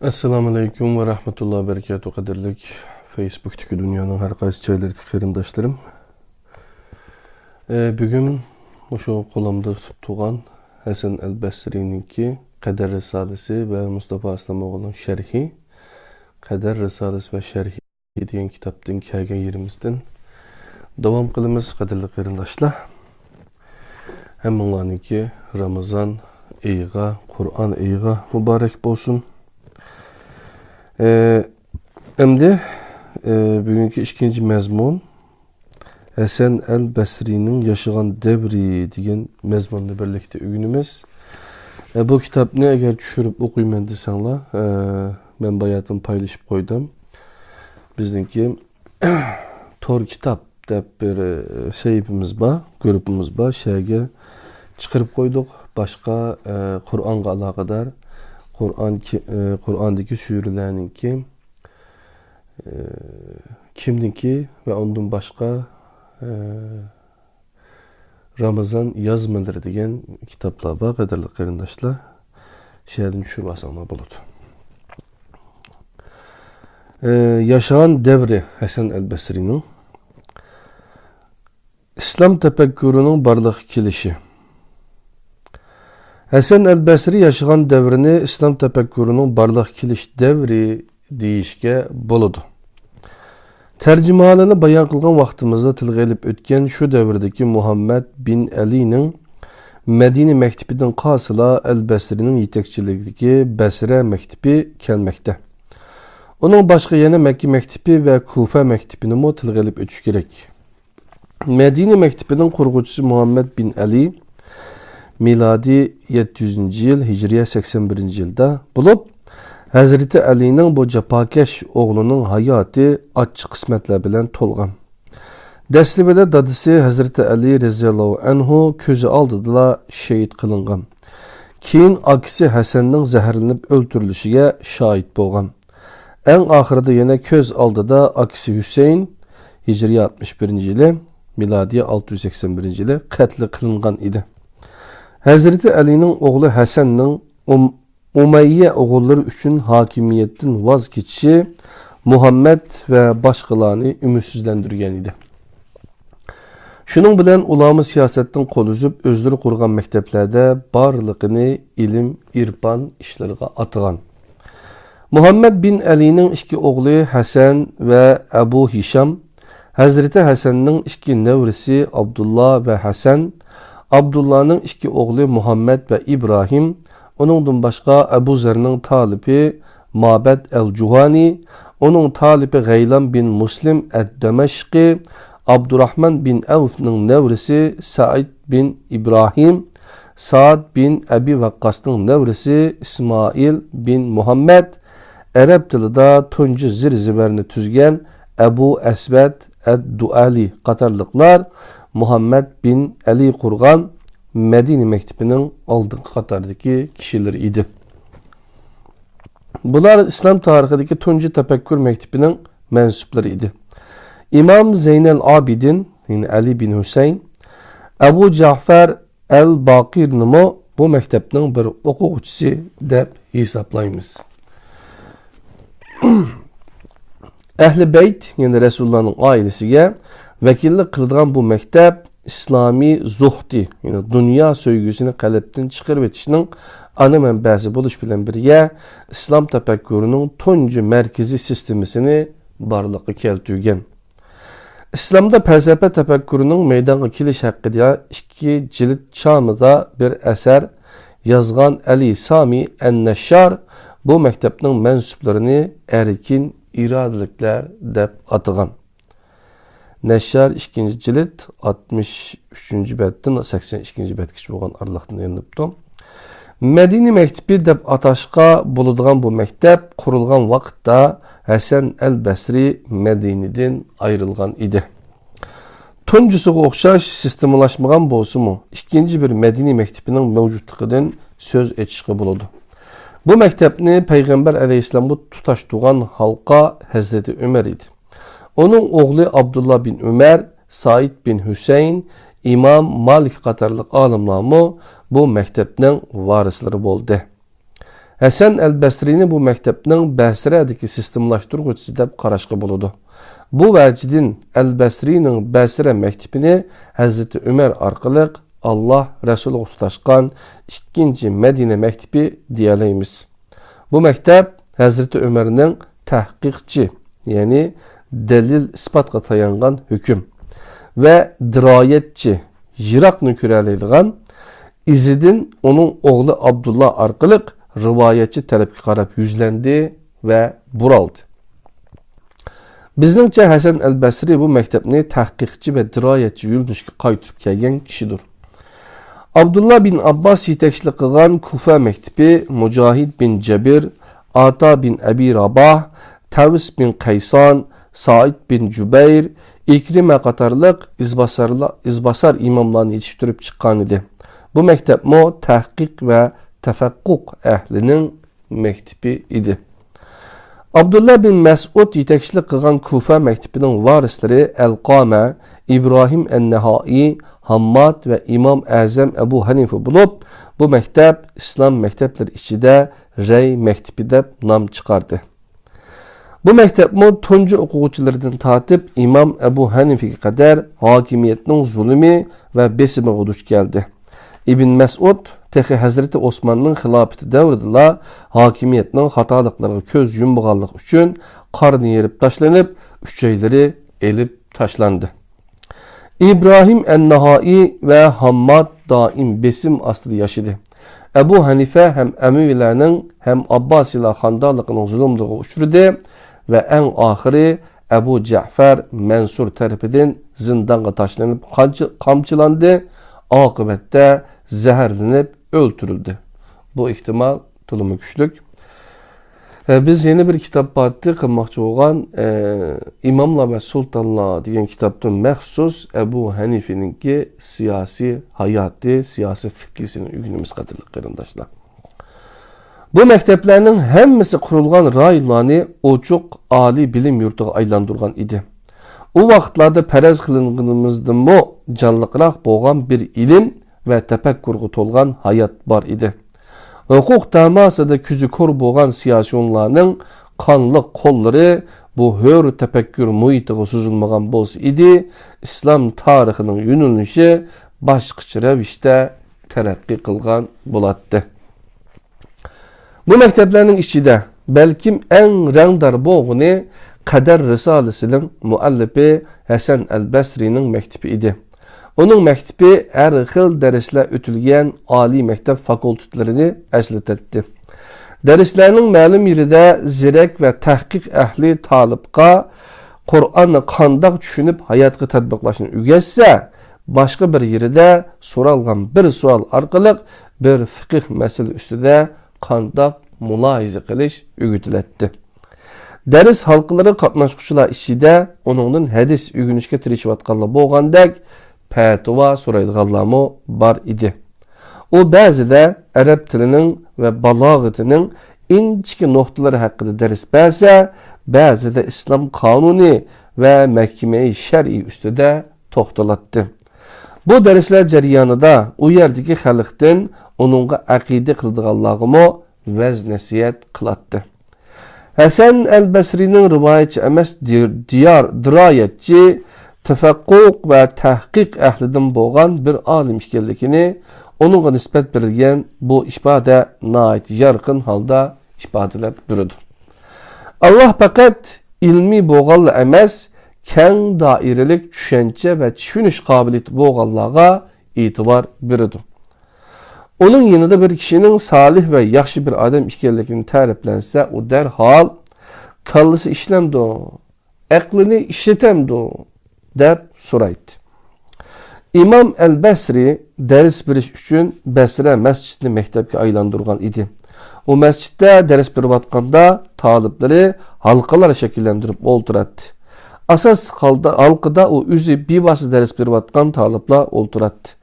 Assalamu alaikum ve rahmetullahi ve berekatuhu kadirlik Facebook'taki dünyanın her qaysı çaylarıdaki qarindaşlarım. Bugün şu qo'limda tutgan Hasan al-Basri'ninki Qadar Risalesi ve Mustafa Aslamoğlu'nun şerhi Qadar Risalesi ve şerhi degan kitapdan kelgan yerimizden davom qilamiz qadirli qarindoshlar. Hammalarninki Ramazan oyiga, Qur'on oyiga muborak bo'lsin. Endi bugünkü ikinci mezmun Hasan al-Basri'nin yaşayan devri degan mezmunni birlikte öğünümüz. Bu kitapni eğer düşürüp okuyman desanglar, ben bayatını paylaşıp koydum. Bizninki tor kitap deb bir sahifimiz var, grupumuz var. Şerge çıkarıp koyduk. Başka Kur'an'a alakadar Kur'an'daki sürelerinki kimdinki ve ondan başka Ramazan yazmaları degan kitaplar var. Qadirli qarindoshlar, şerden düşürüp alsanglar bo'ladi. Yaşayan devri Hasan al-Basri'nin İslam tefekkürünün barlık kilişi. Hasan al-Basri yaşayan devrini İslam tefekkürünün barlık kiliş devri deyişke boludu. Tercümanını bayan kılgan vaktimizde tilga elip ötken şu devirdeki Muhammed bin Ali'nin Medine mektebiden kasıla al-Basri'nin yetekçiliğindeki Basra mektebi kelmekte. Onun başka yine Mekke mektebi ve Kufa mektebini mu tilga elip ötüş gerek. Medine mektebinin kurgucusu Muhammed bin Ali miladi 700. yıl, Hicriye 81. yılda bulup, Hazreti Ali'nin bu capakeş oğlunun hayatı açık kısmetler bilen tolgan. Deslibede dadısı Hazreti Ali Reziyallahu Anhu közü aldıdıla şehit kılıngan. Keyin aksi Hasan'ın zehirlenip öldürülüşüge şahit bolgan. En ahırda yine köz aldıda aksi Hüseyin Hicriye 61. yılı, miladi 681. yılı katli kılıngan idi. Hazreti Ali'nin oğlu Hasan'ın Umayye oğulları üçün hakimiyetten vazgeçişi Muhammed ve başkalarını ümitsizlendirgen idi. Şunun bilen ulama siyasetten kol üzüp özleri kurgan mekteplerde barlıqını ilim, irpan işlerine atıgan. Muhammed bin Ali'nin iki oğlu Hasan ve Ebu Hişam, Hazreti Hasan'ın iki nevrisi Abdullah ve Hasan, Abdullah'ın iki oğlu Muhammed ve İbrahim, onundan başka Ebu Zer'nin talibi Mabed el-Cuhani, onun talibi Gaylan bin Muslim el-Demeşki, Abdurrahman bin Avf'ın nevrisi Said bin İbrahim, Saad bin Ebi Vakkas'ın nevrisi İsmail bin Muhammed, Arap dilida tuncu zir-ziberini tüzgen Ebu Esved el-Duali qatarlıklar Muhammed bin Ali kurgan Medine mektebinin aldığı Katar'daki kişiler idi. Bunlar İslam tarihindeki tuncu tefekkür mektebinin mensupları idi. İmam Zeynel Abidin, yani Ali bin Hüseyin, Ebu Cafer el-Bakir nimo bu mektebinin bir okuyucusu deb hesaplayımız. Ehl-i Beyt, yani Resulullah'ın ailesiye vekillik kıldıran bu mektep İslami zuhdi, yani dünya söygüsünü kalpten çıkarıp etişinin ana menbesi buluş bilen bir ye, İslam tefekkürünün tuncu merkezi sistemisini barlıqı keltügen. İslam'da felsefe tefekkürünün meydanı kiliş hakkıda 2 cilt çamıda bir eser yazgan Ali Sami en-Neşşar bu mektepnin mensuplarını erkin iradelikler deb atıgan. Neşşar 2. cilt 63. bettin 82. betkiç bolgan aralaqdan yayınlanıptı. Medine mektebi deb ataşqa bulunduğan bu mektep kurulgan vaqtda Hasan al-Basri Medine'den ayrılgan idi. Tuncusuga oxşaş sistemlaşmagan bolsumu ikinci bir Medine mektebinin mevcutluğundan söz etişqi buludu. Bu mektepni Peygamber aleyhisselam bu tutaştıgan halka Hazreti Ömer idi. Onun oğlu Abdullah bin Ömer, Said bin Hüseyin, İmam Malik qatarlıq alimlarmı bu mektepnin varisleri boldu. Hasan el-Basriyni bu maktabning Basradagi sistemlashtiruvchisi deb qarashga bo'ladi. Bu vajidin el-Basriyning Basra maktabini Hazrati Umar orqali Allah Resulü tutashgan ikkinchi Madina maktabi deyalaymiz. Bu maktab Hazrati Umarning tahqiqchi, ya'ni dalil isbotga tayangan hukm ve dirayetçi, jiroqni ko'ralaydigan izidan onun oğlu Abdullah orqali rivayetçi tarafga qarab yuzlandi ve buraldi. Bizningcha Hasan el-Basriy bu maktabni tahqiqchi ve dirayetçi yo'nalishga qaytirib kelgan kishidir. Abdullah bin Abbas yetakchilik qilgan Kufa maktabi Mujahid bin Jabir, Ata bin Abi Rabah, Tavs bin Qayson, Said bin Jubayr, İkrime qatarlıq izbasar imamlarını yetiştirib çıqqan idi. Bu məktəb tahqiq və təfəqquq əhlinin məktibi idi. Abdullah bin Məsud yetəkçilik qılğan Kufa məktəbinin varisləri Əl-Qamə, İbrahim Ən-Nəhai, Hammad və İmam Əzəm Əbu Hanifə olub, bu məktəb İslam məktəbləri içində Rəy məktibi deyə nam çıxardı. Bu məktəb tuncu oxuculardan tatib İmam Əbu Hanifəyə qədər hakimiyyətinin zulmü və besimiga duch gəldi. İbn Məsud texi Hazreti Osmanның xilafəti dövrüdələ hakimiyyətinin xatalıqlarına köz yumğanlıq üçün qarnı yerib taşlanıb, üçeyləri elib taşlandı. İbrahim Ən-Nəhai və Hammad daim besim astıda yaşadı. Əbu Hanifə həm Əməvilərinin, həm Abbasilər xandarlığının zulmduğu uçurdu ve en ahiri Ebu Cafer Mansur tərəfindən zindana taşlanıb qamçılandı, akıbette zəhərlənib öldürüldü. Bu ihtimal tulumu güçlük. Biz yeni bir kitap batı qılmaqçı olan İmamlar ve Sultanlar degan kitaptan məxsus Ebu Hanife'ninki siyasi hayatı, siyasi fikrisini ügünümüz qadırlıq qarindaşlar. Bu məktəblərinin həmmisi qurulğan rayonlarını oçuq ali bilim yurtuğa aylandırğan idi. O vaxtlarda pərəz qılınğınımızdan canlıqraq bolğan bir ilim və təfəkkürgə tolğan hayat var idi. Hüquq damasında küzü kor bolğan siyasiyonlarının qanlı qolları bu hör təfəkkür muhitiga suzulmagan bolsa idi, İslam tarixinin yönəlişi başqaça rəvişdə tərəqqi qılğan bolatdı. Bu məktəblərin içində bəlkim ən rəngdar boğunu Qədər Risaləsinin müəllifi Hasan el-Basriyning məktibi idi. Onun məktibi hər xil dərslər ötülgən ali məktəb fakultetlərini əslatdı. Dərslərinin məlum yerində zirək və təhqiq əhli talibqa Qur'anı qandaq düşünüb həyatqa tətbiqlaşını öyrətsə, başqa bir yerdə soralğan bir sual arqalıq bir fiqh məsələ üstüdə qandaq mulahiza qilish öğütületdi. Dərs halqaları qatnaşqıçılar içində onundan hədis öyrənishə tirişiyotqanlar bolğandək fatva soraydiganlarmı bar idi. O bəzida ərəb tilinin və balağatının inçiki nöqtələri haqqında dərs bəsə, bəzida İslam qanuni və məhkəməyi şər'i üstüdə toxtalatdı. Bu dərslər cəryanında o yerdəki xalqdan onunğa əqidə qıldıqanlarımı vəz nəsiyyət qılatdı. Hasan el-Basriyning rivayetçi emas dirayetçi, tefakkuq ve tahqiq ahlidan bolğan bir alim ekanligini onunğa nisbət berilgan bu ifade nəhayət yarqın halda ifadəlab durdu. Allah faqat ilmi bolğanla emas, keng dairəlik düşüncə və düşünüş qabiliyyəti bolğanlarga etibar berdi. Onun yanında bir kişinin salih ve yaxşı bir adam ekanligini təriflənsə, o dərhal kallası işləmdi, əqlini işlətemdi deb soraydı. İmam el-Basri dərs beriş üçün Basra məscidini məktəbə aylandırğan idi. O məsciddə dərs beriyotganda talibləri halqalar şəkilləndirib olturadı. Asas halqada o üzü bivası dərs beriyotgan taliblar olturadı.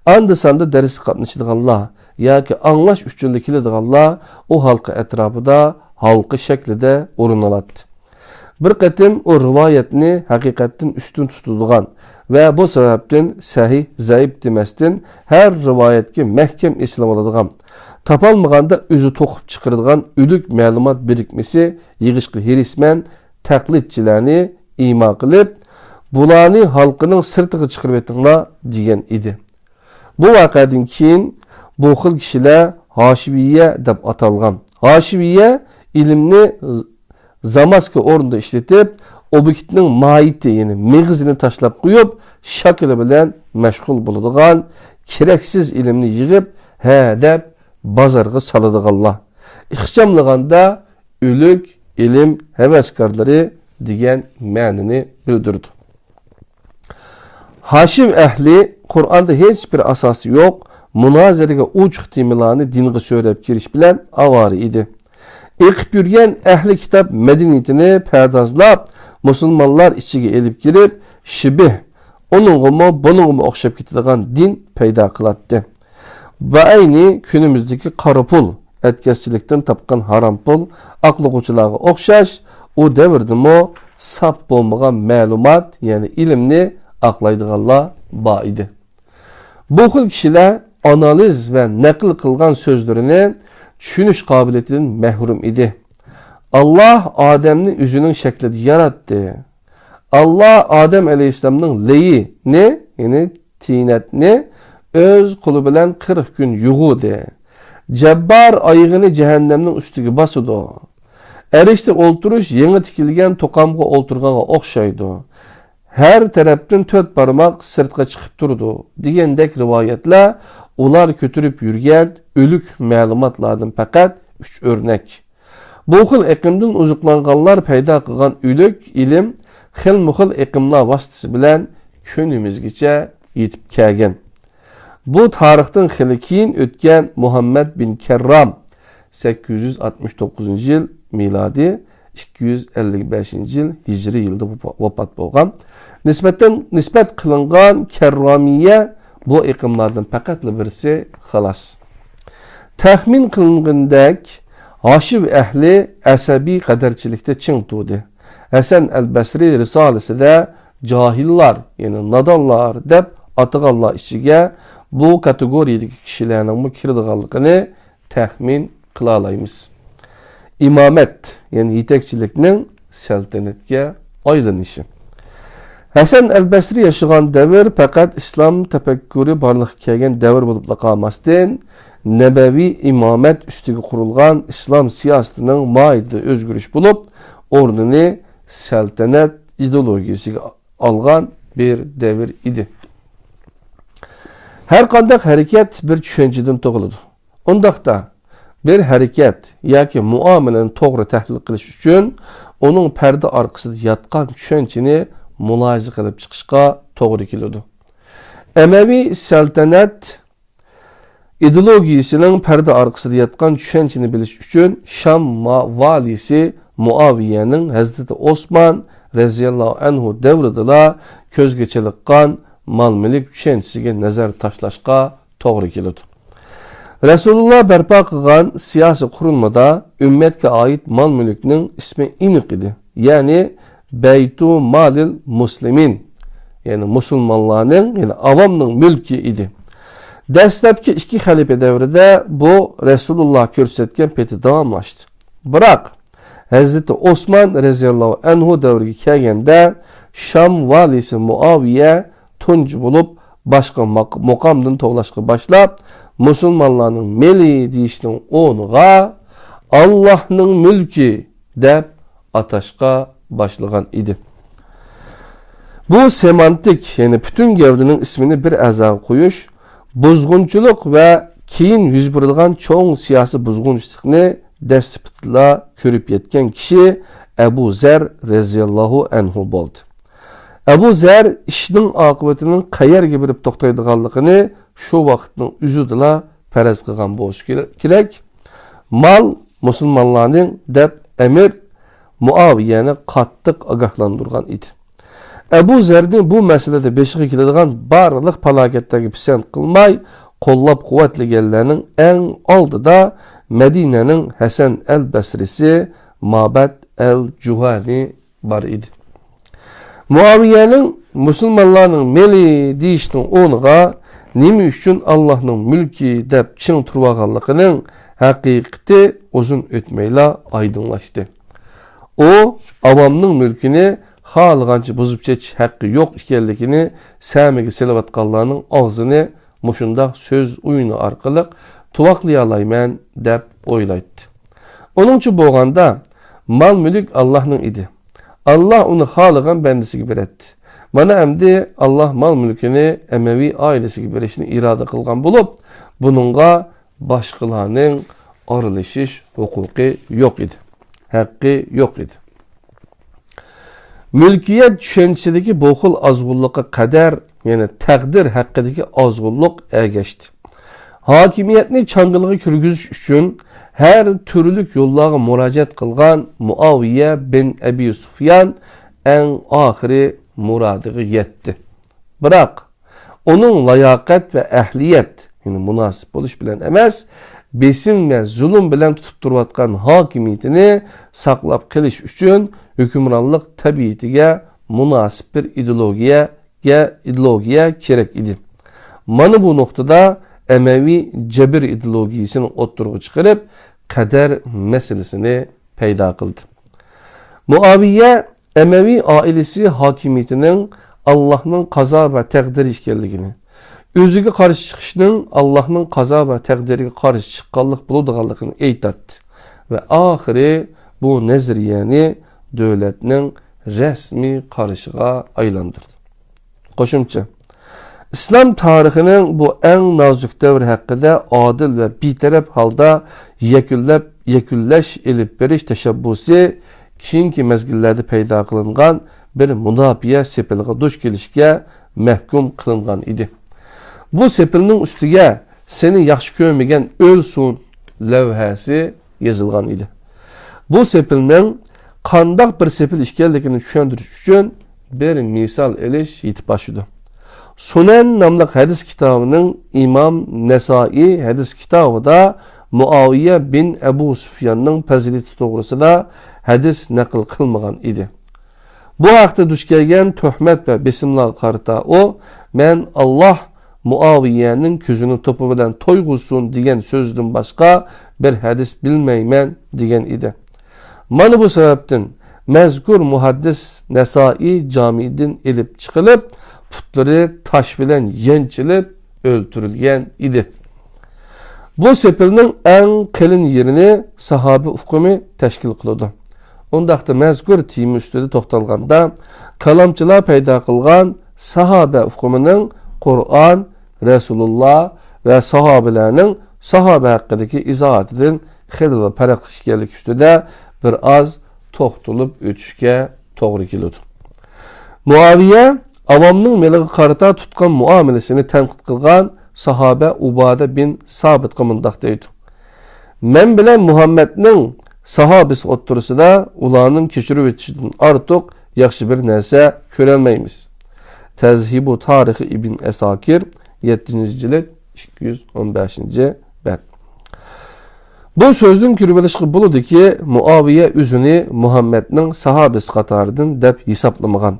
Andı sanda dərs qatnaşıdığanlar, yoki anlaş üçünlük kiladiganlar o halqa ətrafında halqı şəklində orun aladı. Bir qatim o rivayətini həqiqətdən üstün tutulğan və bu səbəbdən səhih, zəif deməsdən hər rivayətki məhkəm islam aladigan, Tapalmaganda özü to'qib chiqaradigan o'lik ma'lumot birikmasi yig'ishqi herisman taqlidchilarni imo qilib, bularni xalqining sirtiga chiqarib etinglar degan edi. Bu voqeadan keyin bu xil kishilar Hoshiviyya deb atalgan. Hoshiviyya ilmni zamaska o'rinda ishlatib, obyektning mohiyati, ya'ni meg'izini tashlab qo'yib, shakli bilan mashg'ul bo'ladigan, keraksiz ilmni yig'ib, ha deb bozorga soladiganlar. Ixchamlaganda o'lik ilm havaskorlari degan ma'noni bildirdi. Hashim ahli Qur'onda hech bir asosi yo'q, munozaraga uchuq temalarni dinga so'rab kirish bilan avori edi. Eqib yurgan ahli kitob madaniyatini pardozlab, musulmonlar ichiga elib kirib, shibih, uningga buningga o'xshab ketadigan din paydo qiladi. Va ayni kunimizdagi qora pul, etkazchilikdan topgan harom pul, aqlg'uvchilarga o'xshash, u davrdimi sap bo'lmagan ma'lumot, ya'ni ilmni aqlaydiganlar bor edi. Bu xil kishilar analiz va naql qilgan so'zlarini tushunish qobiliyatidan mahrum edi. Allah Ademni o'zining shaklida yaratdi. Allah Adem alayhisolamning leyini, ya'ni tinatni o'z qo'li bilan 40 kun yug'udi. Jabbar oyig'ini jahannamning ustiga bosadi. Erishda o'ltirish yangi tikilgan to'qamga o'ltirganga o'xshaydi. Her tarafdan 4 barmoq sirtqa chiqib turdi degandek rivoyatlar ular ko'tirib yurgan o'lik ma'lumotlardan faqat 3 o'rnak. Bu xil iqimdan uzuqlanganlar paydo qilgan o'lik ilm xil-muxil iqimlar vositasi bilan kunimizgacha yetib kelgan. Bu tarixdan xili keyin o'tgan Muhammad bin Karram 869 yil miladi 255 yil hijriy yilda vafot bo'lgan. Nisbat qilingan Karramiya bu iqimlardan faqatli birisi xolos. Taxmin qilingandek Hoshim ahli asabiy qadarchilikda ching turdi. Hasan al-Basri risolasida johillar, ya'ni nadonlar deb ataganlar ichiga bu kategoriyadagi kishilarning kiradiganligini taxmin qila olamiz. İmamet, yani yetekçilikning saltanatga aylanishi. Hasan al-Basri yaşagan davr faqat islom tafakkuri borliq kelgan davr bo'lib qolmasdan, nabaviy imomat ustiga qurilgan islom siyosatining moyida o'zgarish bo'lib, o'rnini saltanat ideologiyasiga olgan bir davr edi. Her qanday harakat bir tushunchadan tug'iladi. Undaqda bir harakat yoki muomalani to'g'ri tahlil qilish uchun uning parda orqasida yotgan tushunchani mulohaza qilib chiqishga to'g'ri keladi. Amaviy saltanat ideologiyasining parda orqasida yotgan tushunchani bilish uchun Sham valisi Muaviyaning Hazrati Osman radhiyallohu anhu davrida ko'zga chiliqqan mal-mulk tushunchasiga nazar tashlashga to'g'ri keladi. Rasulullah barpo qilgan siyosiy qurilmada ummatga oid mol-mulkning ismi aniq edi. Ya'ni Baytu Malil Muslimin, ya'ni musulmonlarning, ya'ni avomning mulki edi. Dastlabki 2 xalifa davrida bu Rasulullah ko'rsatgan peti davomlashdi. Biroq Hazrati Osman radhiyallohu anhu davriga kelganda Sham valisi Muaviya tunji bo'lib boshqa maqomdan to'g'lashga boshlab, musulmonlarning meli deyishning o'rniga Allohning mulki deb atashga boshlagan edi. Bu semantik, ya'ni butun gavdining ismini bir a'zoga qo'yish, buzg'unchilik va keyin yuz beradigan cho'ng siyosiy buzg'unchilikni dastlabda ko'rib yetgan kishi Abu Zar radhiyallohu anhu bo'ldi. Abu Zar ishning oqibatining qayerga berib to'xtaydiganligini shu vaqtning o'zida faraz qilgan bo'lishi kerak. Mal musulmonlarning deb amir Muaviyani qattiq ogohlantirgan edi. Abu Zarning bu masalada beshiga keladigan barliq falokatlarga pisand qilmay, qo'llab-quvvatlaganlarning eng oldida Madinaning Hasan al-Basrisi Mabad al-Juhani bor edi. Muaviyaning musulmonlarning meli deyishning o'rniga nima uchun Allohning mulki deb ching turganligining haqiqati uzun o'tmayla oydinlashdi. O, avamning mulkini xohlagancha buzib chetish haqqi yo'q ekanligini samiga selayotganlarning og'zini mushundaq so'z o'yini orqali tuvaqlay olayman deb o'ylaydi. Onuncha bo'lganda mal mulk Allohning edi. Allah uni xohlagan bandasiga beradi. Mana endi Allah mal mulkini Emevi ailesiga berishni iroda qilgan bo'lib, buningga boshqalarning aralashish huquqi yo'q edi. Haqqi yo'q edi. Mülkiyet tushunchasidagi bu xil ozg'unlikqa qadar, ya'ni taqdir haqidagi ozg'unlik ergashdi. Hokimiyatni chang'ilga kirgizish uchun her türlük yo'llarga murojaat qilgan Muaviya bin Abi Sufyan eng oxiri murodiga yetdi. Biroq onun layoqat va ahliyat, ya'ni munosib bo'lish bilan emas, besim ve zulüm bilen tutup durayotgan hakimiyetini saqlab qilish uchun hükümranlık tabiatiga münasip bir ideologiya kerak edi. Mana bu noktada Emevi cebir ideologiyasini o'ttirg'i chiqarib, qadar meselesini paydo qildi. Muaviya Emevi ailesi hakimiyetining Allah'ның qazo va taqdiri ekanligini, o'ziga qarshi chiqishning Allohning qazo va taqdiriga qarshi chiqqanlik bo'ladiganligini aytadi va oxiri bu nazariyani davlatning rasmiy qarashiga aylantirdi. Qo'shimcha: İslam tarixining bu eng nozik davr haqida adil va betaraf holda yakunlash elib berish tashabbusi keyingi mezgillarda paydo qilingan bir munofiya sepiliga duch kelishga mahkum qilingan edi. Bu sepilning ustiga seni yaxshi ko'rmagan o'lsun lavhasi yozilgan edi. Bu sepilning qandoq bir sepil ekanligini tushuntirish uchun bir misol elish yetib boshidi. Sunan namli hadis kitabının İmam Nesai hadis kitabında Muaviye bin Ebu Sufyan'ın fazileti doğrusunda hadis nakil kılmagan idi. Bu haqda duch kelgan tuhmat ve besimlar qarta o, men Allah Muaviye'nin ko'zini to'pi bilan to'yg'izsin degan so'zdan boshqa bir hadis bilmayman degan edi. Mana bu sababdan mazkur muhaddis Nesai camiden elib chiqilib, putları taş bilen yençilip öldürülgen idi. Bu sepilinin en kalın yerini sahabe ufkumu teşkil kılıdı. Ondaqda mazkur temi üstüde toxtalganda kalamçılar payda kılgan sahabe ufkumunun Kur'an, Resulullah ve sahabelerinin sahabe hakkındaki izahatının xil ve parak işgellik üstüde bir az toxtulup ötüşke doğru kılıdı. Muaviye avamның meliği qarata tutqan muamelesini tanqid qilgan sahabe Ubada bin Sabitga mundaq deydi. Men bilan Muhammadning sahabisi o'ttirisida ularning kechirib o'tishidan ortiq yaxshi bir narsa ko'rolmaymiz. Tazhibu tarixi İbn Asakir 7-jild 215-bet. Bu so'zning kirbilishqi bo'ludiki, Muaviya o'zini Muhammadning sahabisi qatoridan deb hisoblamagan.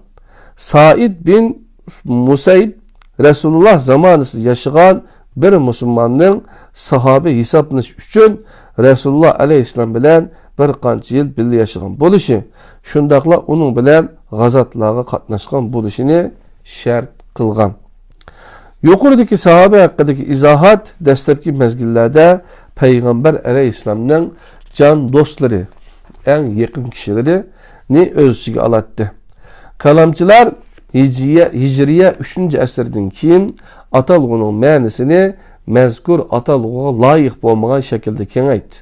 Said bin Musayyib Resulullah zamanında yaşayan bir Müslümanın sahabe hesaplanish uchun Resulullah aleyhisselam bilan bir qancha yil birga yaşagan bo'lishi, shundaqla uning bilan g'azotlarga qatnashgan bo'lishini shart qilgan. Yuqoridagi sahabe haqidagi izohat dastlabki mezgillarda Payg'ambar aleyhisselamning jon do'stlari, eng yaqin kishileri ni o'z ichiga oladi. Kalamçılar Hicriye 3. asırdan keyin atalğının ma'nisini mazkur atalğıga layık bo'lmagan şekilde kengaytdi.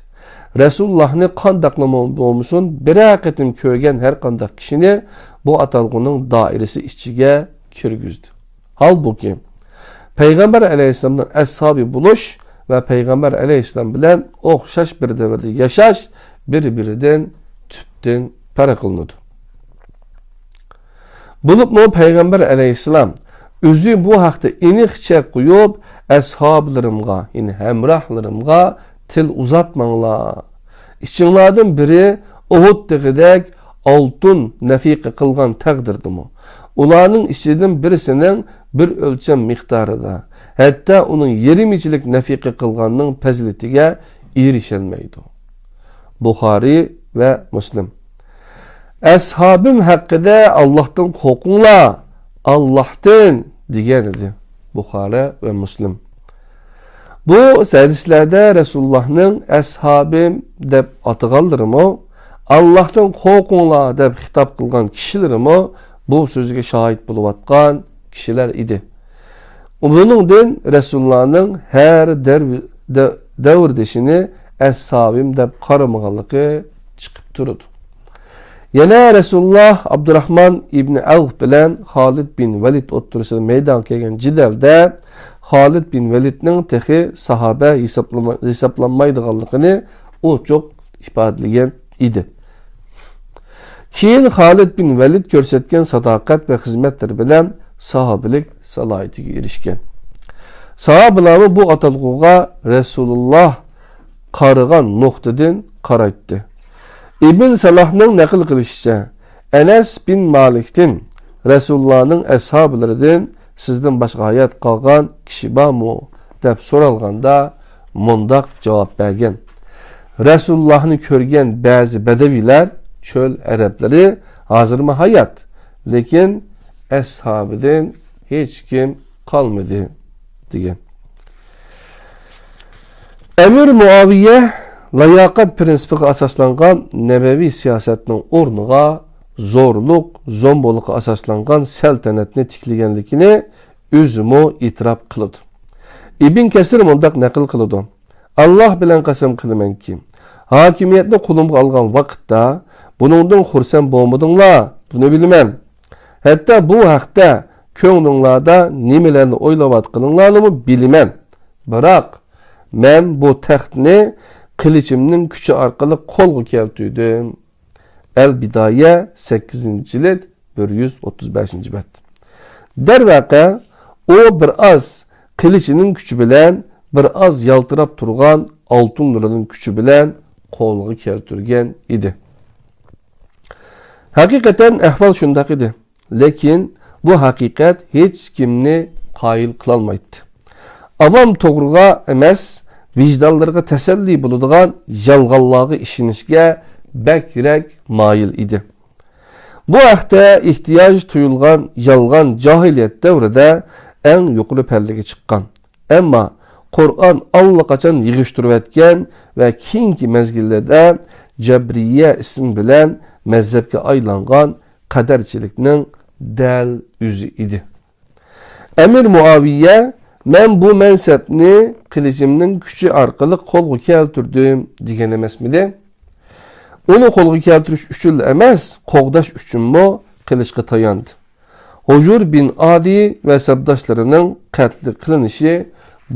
Resulullah'ni qandaqlama bo'lmasin bir qatim ko'rgan har qanday kishini bu atalğının doirasi ichiga kirgizdi. Halbuki Peygamber aleyhisselamning ashabi bo'lish va Peygamber aleyhisselam bilan o'xshash bir davrda yashash bir-biridan tubdan farq qilinadi. Bulup mu Peygamber aleyhisselam özü bu haqda eniqcha qo'yib ashablarımga, yani hemrahlarımga til uzatmanglar. İçinlardan biri Uhud degidek altın nafiqa qilgan taqdirdimi? ularning ichidan birisining bir o'lcham miqdorida, hatto uning yarimichilik nafiqa qilganning fazilatiga erisholmaydi. Buxoriy va Muslim. Ashabim haqida Allohdan qo'rqinglar, Allohdan degan edi. Buxoriy va Muslim. Bu hadislarda Rasulullohning ashabim deb atag'anlarimi, Allohdan qo'rqinglar deb xitob qilgan kishilarimi bu so'zga shohid bo'lib atgan kishilar edi. Buningdan Rasulullohning har davrdishini ashabim deb qaramaganligi chiqib turadi. Yana Rasululloh Abdurrahman ibn Avf bilan Xolid bin Valid o'ttirisida maydon kelgan jidalda Xolid bin Validning texi sahoba hisoblanmaydiganligini u çok ifodalagan edi. Keyin Xolid bin Valid ko'rsatgan sadoqat va xizmatlar bilan sahobilik salohiyatiga erishgan. Sahobalar bu atalg'uga Rasululloh qaragan nuqtadan qaraydi. İbn Salahning naql qilishicha, Anas bin Malik'tin Rasulullahning ashablaridan sizdan boshqa hayot qolgan kishi bormi deb so'ralganda mundaq javob bergan. Rasulullohni ko'rgan ba'zi badaviylar, cho'l arablari hozirmi hayot, lekin ashabidan hech kim qolmadi degan. Emir Muaviye layoqat prinsipiga asoslangan nabaviy siyosatning o'rniga zo'rlik, zo'mbo'likqa asoslangan saltanatni tiklaganligini o'zimi e'tirof qildi. Ibn Kasir mundaq naql qildi. Alloh bilan qasam qilamanki, hokimiyatni qo'limga olgan vaqtda buningdan xursand bo'lmadinglar, buni bilaman. Hatto bu haqda ko'nglinglarda nimalarni o'ylayotganinglarni bilaman. Biroq men bu taxtni qilichimning kuchi orqali qo'lga keltirdim. El-Bidaye 8-jild 135-bet. Darvaqa o bir az qilichining kuchi bilan, bir az yaltirab turgan oltin nurining kuchi bilan qo'lga keltirgan edi. Haqiqatan ahvol shunday edi. Lekin bu haqiqat hech kimni qoyil qilolmaydi. Avam to'g'riga emas, vijdonlarga tasalli bo'ladigan yolg'onlarga ishonishga bakrak moyil edi. Bu haqda ehtiyoj tuyulgan yolg'on jahiliyat davrida eng yuqori pallaga chiqqan. Ammo Qur'on allaqachon yig'ishtirib etgan va keyingi mezgillarda Jabriya ismi bilan mazhabga aylangan qadarchilikning dal o'zi edi. Emir Muaviye men bu mansabni qilichimning kuchi orqali qo'lga keltirdim degan emasmidi? Uni qo'lga keltirish uchun emas, qo'g'dash uchunmi qilishga tayandi. Hujur bin Adi va sabdoshlarining qatl qilinishi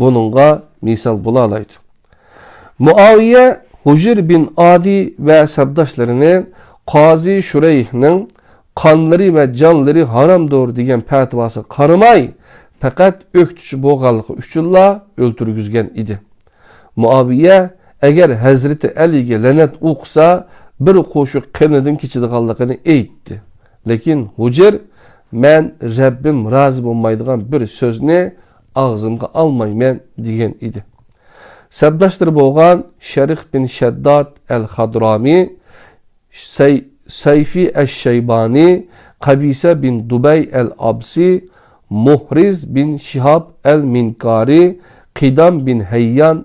buningga misol bo'la oladi. Muaviya Hujur bin Adi va sabdoshlarini Qozi Shurayhning qonlari va jonlari haromdir degan fatvosi qaramay, faqat o'qitishi bo'lganligi uchunla o'ltirgizgan edi. Muaviya agar Hazreti Aliga la'nat o'qisa, bir qo'shiq qinidan kechadiganligini aytdi. Lekin Hujur, men Rabbim rozi bo'lmaydigan bir so'zni og'zimga olmayman degan edi. Sabdashlar bo'lgan Sharih bin Shaddad al-Hadrami, Sayfi ash-Shaybani, Qabisa bin Dubay al-Absi, Muhriz bin Shihab al-Minkari, Qidam bin Hayyan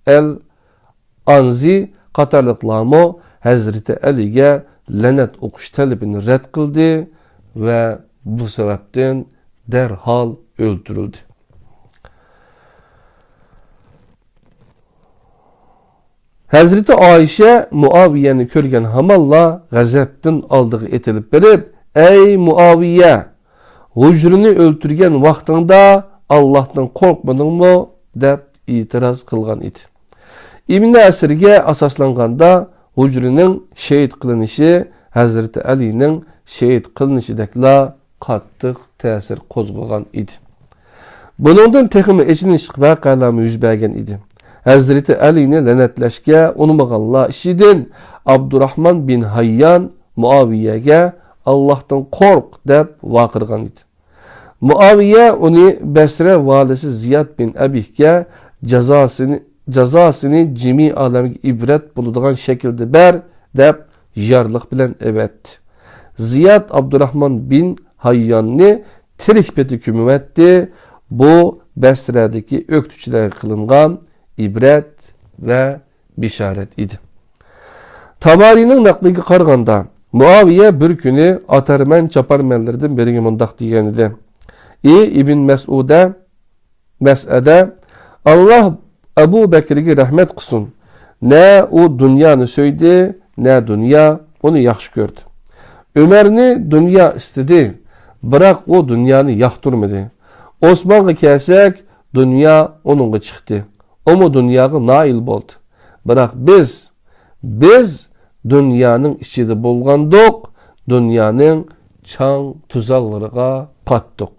al-Anzi qatorliqlarmi Hazreti Aliga la'nat o'qish talabini rad qildi va bu sababdan derhal o'ldirildi. Hazreti Ayşe Muaviyeni ko'rgan hamalla g'azabdan oldiga etilib berib, "Ey Muaviye, Hujrni o'ltirgan vaqtingda Allohdan qo'rqmadingmi?" deb e'tiroz qilgan edi. Ibn Asirga asoslanganda Hujrining shahid qilinishi Hazreti Alining shahid qilinishidagla qattiq ta'sir qo'zg'agan edi. Buningdan texmi echinish voqealari yuz bergan edi. Hazreti Ali'ni la'natlashga unmaganlar ishidan Abdurrahman bin Hayyan Muaviyaga Allah'tan kork deb vaqirgan edi. Muaviye onu Basra valisi Ziyad bin Abih'ga cazasını cimi alemiga ibret buladigan şekilde ber deb jarlıq bilen evetdi. Ziyad Abdurrahman bin Hayyanni tirik peti hüküm etdi. Bu Basra'daki öktüçülere kılıngan ibret ve bişaret idi. Tabari'nin nakliga qaraganda Muaviye bir günü atarmen çaparmenlerden biriga mundaq degan edi. İbn Mes'ede Allah Ebu Bekir'e rahmet qilsin. Ne o dünyani söydü, ne dünya onu yaxshi gördü. Ömer'ni dünya istedi, bırak o dünyanı yaxtırmadı. Osman'a kelsek, dünya onunla çıktı. O mu dünyaga nail oldu. Bırak biz dünyanın içinde bolgandık, dünyanın çan tuzallarına pattık.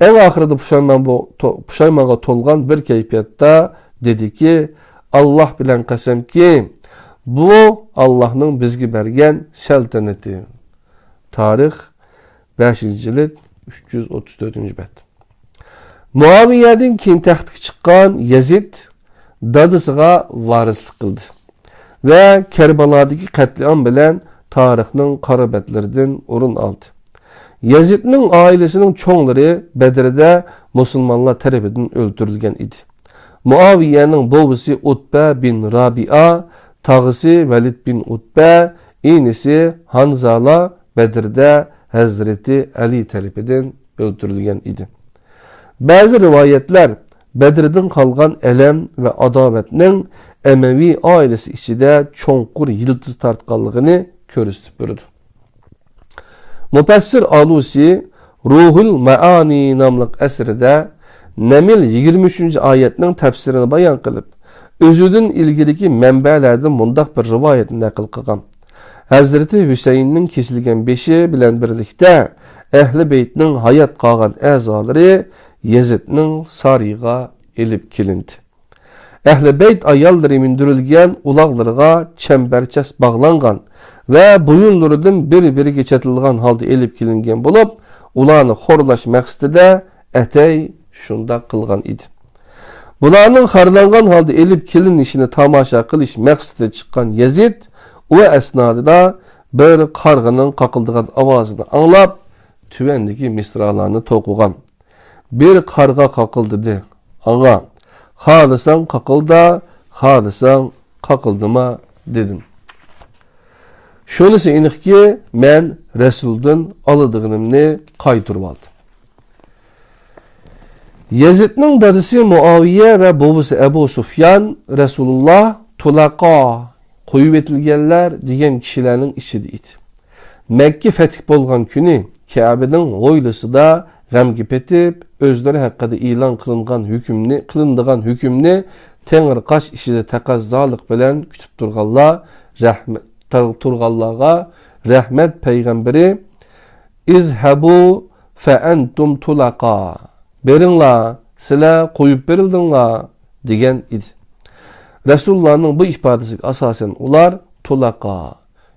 En ahirde puşaymaga tolgan bir keyfiyette dedi ki, Allah bilen qasam ki, bu Allah'ın bizge bergen seltaneti. Tarih 5. cilt 334. bet. Muaviye'den keyin taxtga chiqqan Yazid dadisiga varislik qildi ve Kerbala'daki katliam bilen tarixning qara betlerinden o'rin aldı. Yazidning ailesinin çoğları Bedir'de Müslümanlar tarafidan öldürülgen idi. Muaviye'nin babası Utbe bin Rabia, tağısı Velid bin Utbe, inisi Hanzala Bedir'de Hazreti Ali tarafidan öldürülgen idi. Bazı rivayetler Bedir'den kalgan elem ve adavetinin Emevi ailesi içinde çonkur yıldız tartkanlığını körüstüp bürüdü. Müfessir Alusi Ruhul Maani namlıq eserde Nemil 23. ayetinin tefsirini bayan kılıp özüdün ilgiliki menbelerden mundaq bir rivayet nakil kılgan. Hazreti Hüseyin'nin kesilgen beşi bilen birlikte Ehli Beyt'nin hayat qalgan əzaları Yazid'nin sarığa elip kilindi. Ehli Beyt ayalları mindirilgen ulaqlarına çemberçes bağlangan ve boyunlarından biri geçetilgan halde elip kilingen bulup ulanı xorlaş məqsidi etey şunda kılgan idi. Bularning xarlangan halde elip kilin işini tamaşa qilish məqsidi çıkan Yazid o esnada bir qarğının qaqıldıgan avazını anlap tüvendeki misralarını toqugan. Bir qarğa qaqıldı de. Ağa, xalısan qaqılda, xalısan qaqıldıma dedim. Şunisi iniq ki, men Resul'dün alıdığınımni qaytırıb aldım. Yazid'nin dadisi Muaviye ve babası Ebu Sufyan Resulullah tulaqa koyup etilgenler diyen kişilerin içideydi. Mekke fetih bolgan günü Kabe'nin oylusu da gamgip etip özleri hakkında ilan kılındığan hükümni Tengir qaş işide taqazzalık bilen kütüp Turgallağa rahmet peygamberi İzhebu fe entum tulaqa berinla sile koyup berildinla degen idi. Resulullah'ın bu ifadesi asasen ular tulaqa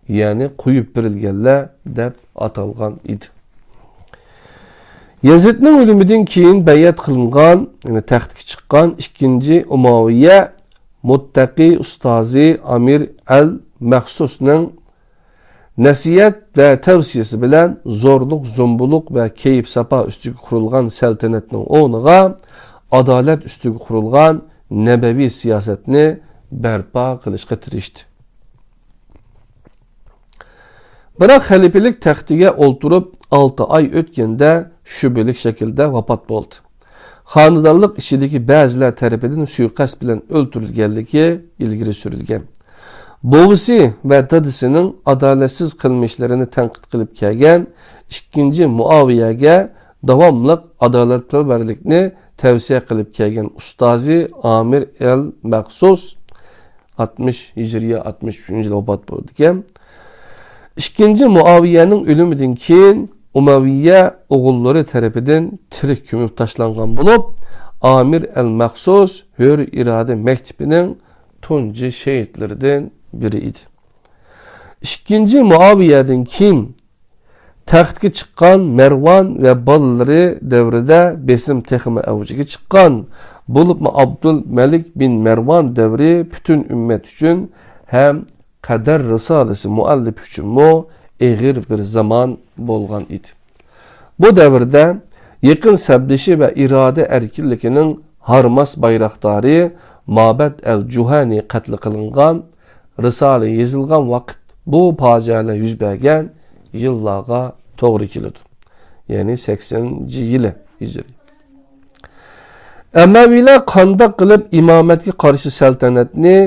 yani koyup berilgenler dep atalgan idi. Yazid'nin ölümüden keyin bayat kılıngan, yani taxtga çıkan 2. Umaviye Muttaqi ustazi Amir el-Məxsus'nın nesiyet ve tavsiyesi bilen zorluk, zombuluk ve keyif sapa üstüge kurulgan seltenetinin onuğa adalet üstüge kurulgan nebevi siyasetini berpa kılışqa tirişdi. Bırak halifelik taxtiga olturup 6 ay ötkende şübelik şekilde vafat oldu. Xanıdanlık işideki bazılar tarafından suikast bilen öldürülgenligi ilgili sürülgen. Babası ve dadısının adaletsiz kılmışlarını tenkit kılıp kelgen 2. Muaviye'ge davamlıq adaletlilikni tavsiye kılıp kelgen ustazi Amir el-Məxsus 60 Hicriye 63. yıl vafat oldu iken 2. Muaviye'nin ölümünden keyin Umayye oğulları tarafından tirik kümüp taşlangan bulup Amir el-Məxsus Hür irade mektebinin tunci şehitlerden biri idi. 2. Muaviye'den keyin taxtga chiqqan Marvon va bolalari davrida besim texmi avjiga chiqqan. Bo'libmi Abdul Malik bin Marvon davri butun ummat uchun ham Qadar risolasi muallif uchun eg'ir bir zaman bo'lgan edi. Bu davrda yaqin sabdishi va iroda erkinligining harmas bayroqdori Mabad al-Juhani qatl qilingan, risala yozilgan vaqt bu fojialar yuz bergan yillarga to'g'ri keladi. Ya'ni 80-yili hijriy. Amavilar qandoq qilib imomatga qarshi saltanatni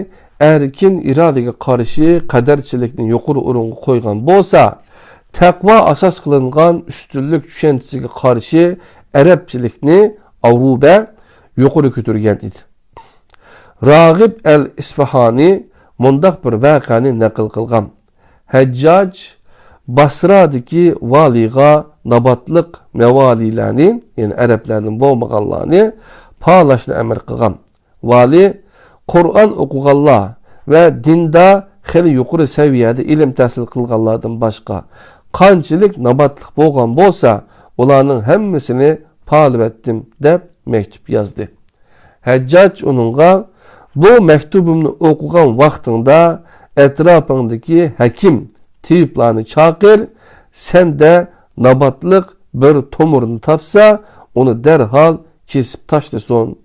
erkin irodaga qarshi qadarchilikni yuqori o'ringa qo'ygan bo'lsa, taqvo asos qilingan ustunlik tushunchasiga qarshi arabchilikni Avrupa yuqori ko'targan edi. Rag'ib al-Isfahani mundaq bir voqeani naql qilgan. Hajjaj Basradagi valiga nabatliq mavalilarni, ya'ni arablarning bo'lmaganlarni palashni amr qilgan. Vali Qur'on o'qiganlar va dinda xili yuqori saviyada ilm tahsil qilganlardan boshqa qanchalik nabatliq bo'lgan bo'lsa, ularning hammasini palib etdim deb maktub yozdi. Hajjaj uningga bu maktubimni o'qigan vaqtingda etrafingdagi hakim tiyiplarni chaqir, senda nabatliq bir tomurni topsa, uni derhal kesib tashlasin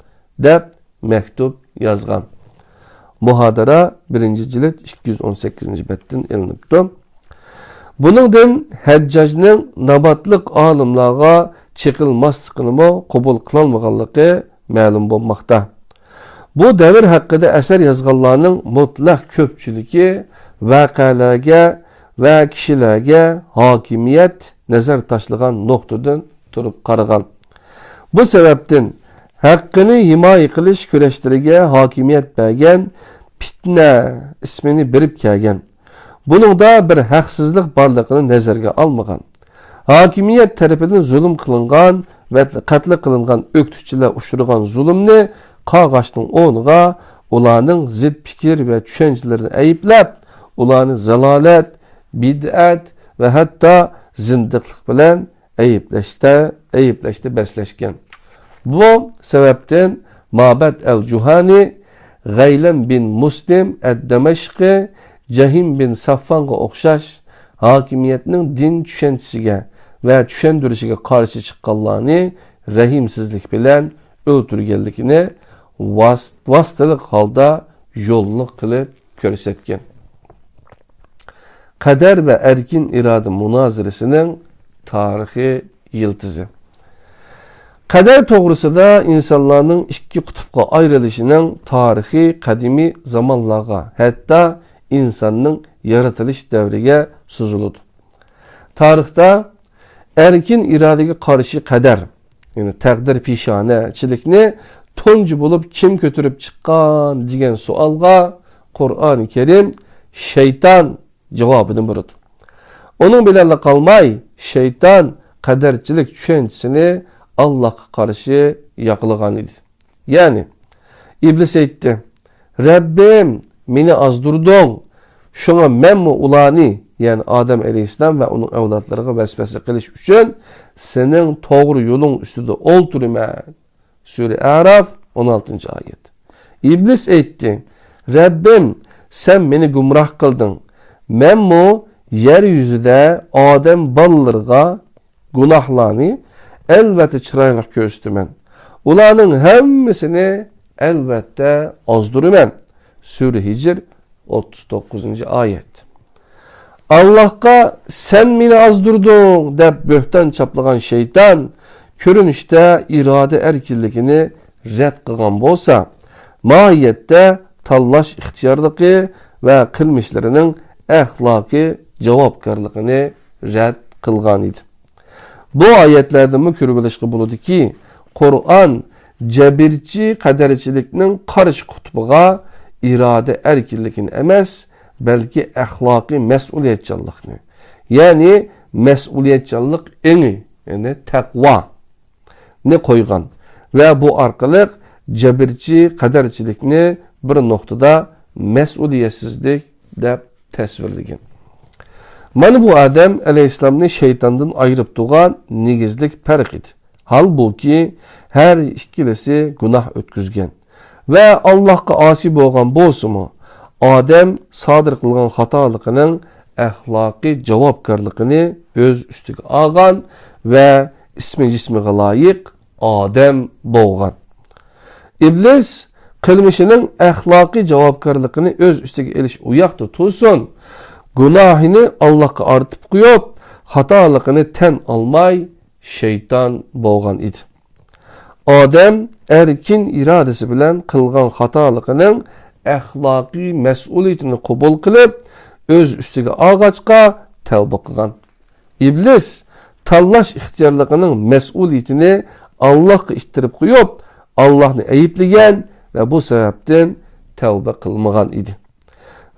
deb maktub yozgan. Muhadara 1-jild 218-betdan ilinibdi. Buningdan Hajjajning nabatliq olimlarga chiqilmasligini qabul qilolmaganligi ma'lum bo'lmoqda. Bu davr haqida asar yozganlarning mutlaq ko'pchiligi voqealarga va kishilarga hokimiyat nazar tashlagan nuqtadan turib qaragan. Bu sababdan haqqini himoya qilish kurashlariga hokimiyat bergan fitna ismini berib kelgan. Buningda bir haqsizlik borligini nazarga olmagan. Hokimiyat tarafidan zulm qilingan va qatl qilingan o'qituvchilar uchragan zulmni qog'ashning o'rniga ularning zid fikr va tushunchalarini ayblab, ularni zalolat, bid'at va hatto zindiqlik bilan ayblashda baslashgan. Bu sababdan Mabad al-Juhani G'aylan bin Muslim ad-Damashqi Jahim bin Saffonga o'xshash hokimiyatning din tushunchasiga va tushuntirishiga qarshi chiqqanlarni rahimsizlik bilan o'ltirganligini vositalik holda yo'lliq qilib ko'rsatgan. Qadar va erkin iroda munozirasining tarixiy yiltizi. Qadar to'g'risida insonlarning ikki qutbga ayrilishining tarixiy qadimiy zamonlarga, hatto insonning yaratilish davriga suziladi. Tarixda erkin irodaga qarshi qadar, ya'ni taqdir peshonachilikni tunji bo'lib kim ko'tarib chiqqan degan savolga Qur'oni Karim shayton javobini berdi. Onun bilan qolmay, shayton qadarchilik tushunchasini Allah'a qarshi yoqlagan edi. Ya'ni iblis aytdi: "Rabbim, meni azdurding. Şuna men ularni, ya'ni Adam alayhissalom va uning avlodlariga vasvasa qilish uchun sening to'g'ri yo'ling ustida o'ltiraman." Sura Araf 16-oyat. İblis aytdi: "Rabbim, sen meni gumroh qilding. Men yer yuzida odam bolalarga gunohlarni elbette chiroyli ko'rsataman. Ularning hammasini elbette ozdiraman." Sura Hijr 39-oyat. Allah'a sen meni azdırdın deb böhtan çaplagan şeytan ko'rinishda iroda erkinligini rad qilgan bo'lsa, mohiyatda tanlash ixtiyorligi va qilmishlarining axloqiy javobgarligini rad qilgan edi. Bu oyatlardan ko'rib olishga bo'ladiki, Qur'on jabirchi qadarchilikning qarshi qutbiga iroda erkinligini emas, balki axloqiy mas'uliyatchanlikni, ya'ni mas'uliyatchanlik eni, ya'ni taqvo ne qo'ygan va bu orqali jabirchi qadarchilikni bir nuqtada mas'uliyatsizlik deb tasvirlagan. Mana bu Adem aleyhisselamni şeytandan ayırıp tuğan negizlik fark idi. Halbuki her ikkilisi günah ötküzgen. Ve Allah'a asi bolgan bolsumu Adem sadır kılgan hatalıkının ahlaki cevapkarlıkını öz üstüge algan ve ismi cismiga layık Adem doğgan. İblis kılmışının ahlaki cevapkarlıkını öz üstüge eliş uyaktı tutsun. Günahını Allah'a artıp koyup hatalıkını ten almay şeytan boğan idi. Adem erkin iradesi bilen kılgan hatalıkının ahlaki mesuliyetini kabul kılıp öz üstüge ağaçka tevbe kılgan. İblis tallaş ihtiyarlığının mesuliyetini Allah'a ittirip koyup Allah'ını eyipleyen ve bu sebepten tevbe kılmagan idi.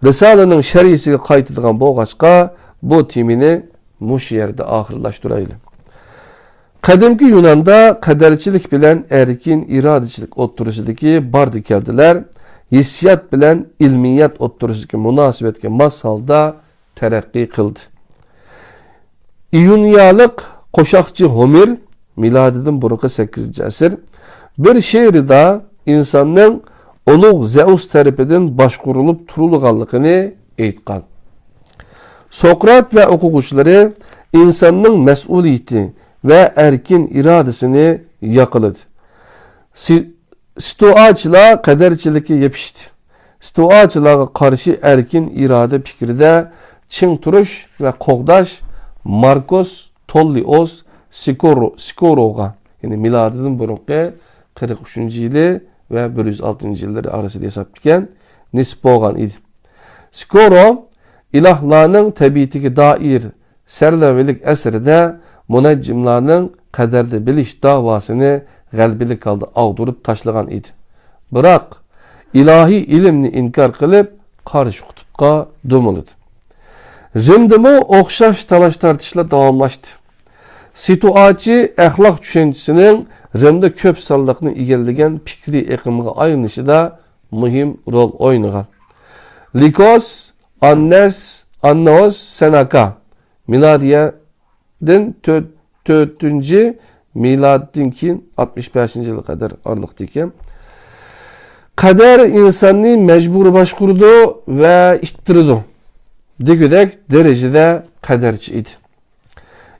Risale'nin şerisiga qaytılgan boğaçka bu timini muş yerde ahırlaştıraylı. Kadimki Yunan'da kaderçilik bilen erkin iradecilik otturusudaki bardı keldiler, hissiyat bilen ilmiyat otturusudaki münasibetke masalda terakki kıldı. İyuniyalık koşakçı Homer, miladidin buruqı 8. asır, bir şehrida insanın Uluq Zeus tarafından başkurulup turulğanlığını eytqan. Sokrat ve okuguçları insanın mesuliyeti ve erkin iradesini yakıladı. Stoacılığa kaderçiliki yapıştı. Stoacılığa karşı erkin irade fikirde çin turuş ve qoğdaş Marcos Tullius Sikorov'a, yani miladidin burunqi 43. yılı ve 106. yılları arasında hesap diken nisp olgan idi. Skorov ilahlarının tabiatine dair serlevelik eserde müneccimlarının kaderde biliş davasını galbilik aldı, ağdırıp taşlagan idi. Bırak ilahi ilimni inkar kılıp karşı kutupka dömülüdü. Rimdimi okşaş talaş tartışla davamlaştı. Situaçı ahlak düşüncesinin Rimde köp sallıqını igerligen fikri ekimiga ayrılışı da mühim rol oynagan. Likos, Annaos, Seneca miladiyeden 4. miladdan keyin 65. yıla kadar aralıqdaki. Kader insanı mecbur başkurdu ve ittirdi. Degüdek derecede kaderçi idi.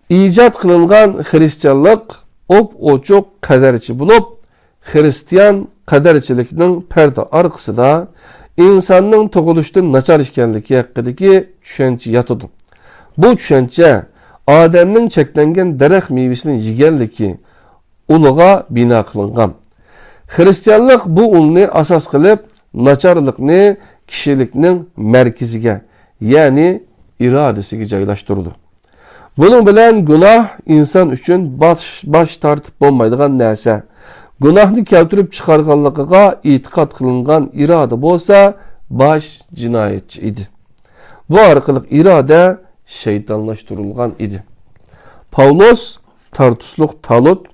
İcat kılıngan Hristiyanlık o çok kaderçi bulup Hristiyan kaderçilikinin perde arkası da insanın toğuluştun naçar işkenliki hakkındaki düşünce yatıdı. Bu düşünce Adem'nin çeklengen derek meyvesinin yigenliki uluğa bina kılıngan. Hristiyanlık bu ulunu asas kılıp naçarlıkını kişilikinin merkezige yani iradesiga joylashtirdi. Bunun bilen günah insan üçün baş tartip bolmaydigan narsa. Günahni keltirip chiqarganligiga e'tiqod qilingan irada bolsa, baş jinoyatchi idi. Bu orqali irada şeytanlaştırılgan idi. Pavlos Tartusluq Talut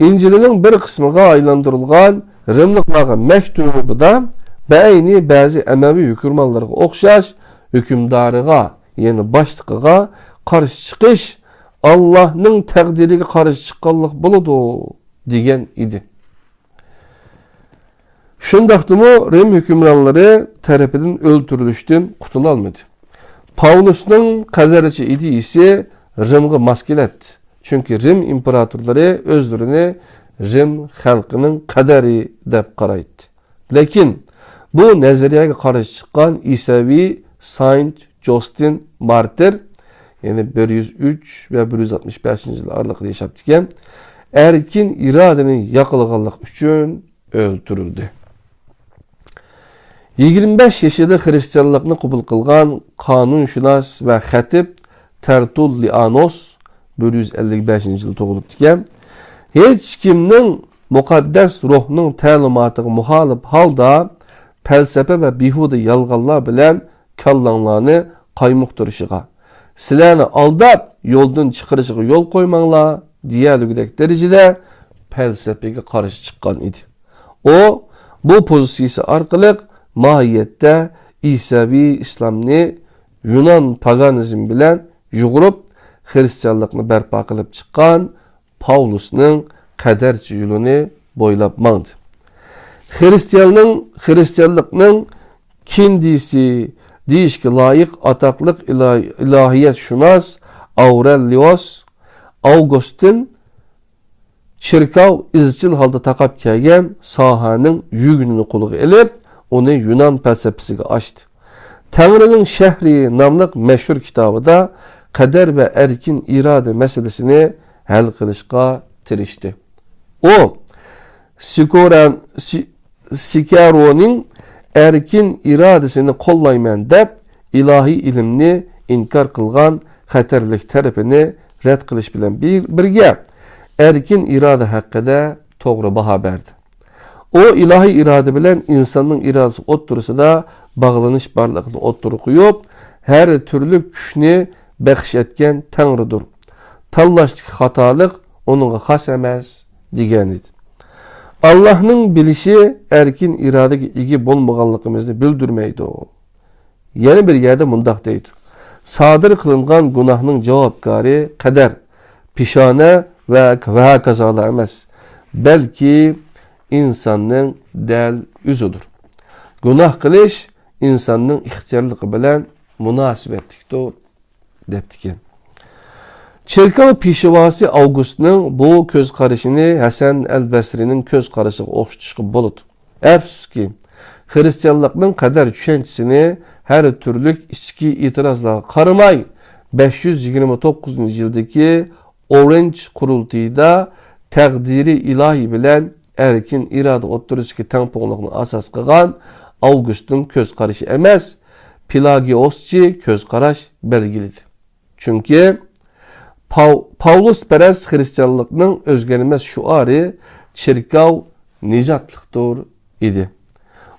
İncil'inin bir kısmıga aylandırılgan Rimliklarga mektubida beyni bazı Emevi hükümranlarga okşaş hükümdarıga yani başlıqıga karşı çıkış Allah'ın takdiriga karşı çıqqanlık buludu degen idi. Şundaqdımı Rim hükümranları tarafından öldürülüştün kutulalmadı. Pavlus'un kaderci idi ise Rim'e maskelet. Çünkü Rim imparatorları özlerini Rim halkının kaderi dep qaraydı. Lakin bu nazariyaya karşı çıkan İsavi Saint Justin Martyr yani 103 ve 165. yıl aralıqda yaşaptıkken erkin iradenin yakılganlık üçün öldürüldü. 25 yaşında Hristiyanlıqni qabul qilgan qanunshunos ve xatib Tertullianos 155. yılda tug'ilibdikan. Hech kimning muqaddas ruhning ta'limotiga muhalif holda falsafa ve behuda yolg'onlar bilan kallanglarni qaymoqtirishiga, sizlarni aldab yo'ldan chiqarishiga yo'l qo'ymanglar deyaligidek derecede falsafaga qarshi chiqqan edi. O bu pozitsiyasi orqali mahiyette İsavi İslamni Yunan paganizm bilen yug'urib Hristiyanlıkni barpo qilib chiqqan Pavlusning qadarchi yo'lini bo'ylab mangdi. Hristiyanlıkning kindisi deyishga loyiq ataqliq ilahiyat shunos Aurelius Augustin Çirkav izchil holda taqab kelgan sohaning yugunini qo'liga ilib, uni Yunan felsefasiga ochdi. Tangrining shahri nomli mashhur kitobida qadar va erkin iroda masalasini hal qilishga tirishdi. O Sikaroning erkin irodasini qo'llayman deb ilohiy ilmni inkor qilgan xatarlik tarafini rad qilish bilan birga erkin iroda haqida to'g'ri baho berdi. O ilohiy iroda bilan insonning irodasi o'ttirisida bog'lanish borligini o'ttiri qo'yib, har turli kuchni baxsh etgan Tangridir. Tanlashlik xatolik uningga xos emas degan edi. Allah'ning bilishi erkin irodaga ega bo'lmaganligimizni bildirmaydi. Yana bir yerde mundaq deydi. Sodir qilingan gunohning javobgari qadar, pishona va kazolar emas, balki insonning dal o'zidir. Gunoh qilish insonning ixtiyorligi bilan munosabatlikdir debdikan. Çirkav peshvosi Augustning bu ko'z qarashini Hasan al-Basrining ko'z qarashiga o'xshatishga bo'ladi. Afsuski, Hristiyanlıkning qadar tushanchisini har turli ichki e'tirozlarga qaramay 529-yildagi Orange qurultiyida taqdiri ilohiy bilan erkin iroda o'ttirishga tangpungliqni asos qilgan Augustning ko'z qarashi emas, Pelagioschi ko'z qarash belgilidi. Chunki Pavlus peres Hristiyanlıkның özgenilmez şuarı çirkav nicatlıktır idi.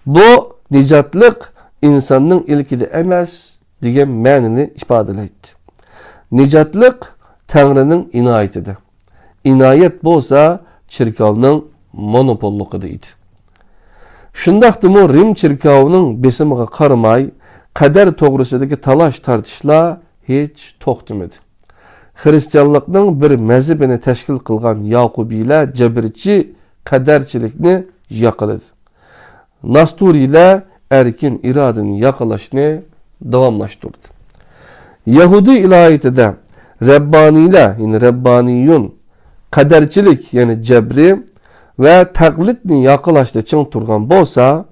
Bu nicatlık insanın ilkide emez diyen ma'nini ifadeletti. Nicatlık Tanrı'nın inayetidir. İnayet bolsa çirkavның monopolluğudur idi. Şundaqdımı Rim çirkavının besimiga qaramay, qadar to'g'risidagi talash tartishlar hech to'xtamadı. Hristiyanlıkның bir mezhebini teşkil kılgan Yakubiler cebirçi kaderçilikni yakaladı. Nasturiler erkin iradini yakalaşını devamlaştırdı. Yahudi ilahiyatida Rabbaniler, yani Rabbaniyun, kaderçilik yani cebri ve taklitni yakalaştı çın turgan bolsa,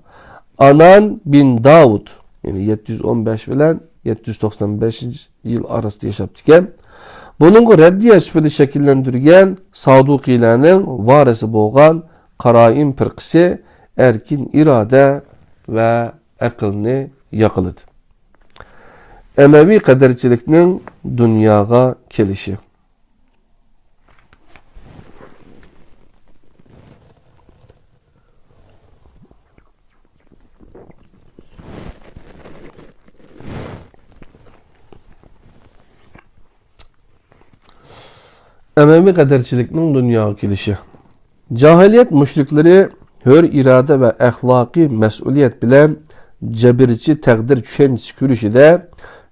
Anan bin Davud, yani 715 bilen 795 yıl arasında yaşaptıken, bunun reddiye süpede şekillendirgen Sadukilerinin varisi boğan Karaim firqisi erkin irade ve akılını yakılıdı. Emevi kadercilikinin dünyaya kelişi. Emevi kaderçilikning dunyoga kelishi. Cahiliyet müşrikleri hör irade ve ahlaki mesuliyet bilen cebirçi takdir tushunchisi kurishida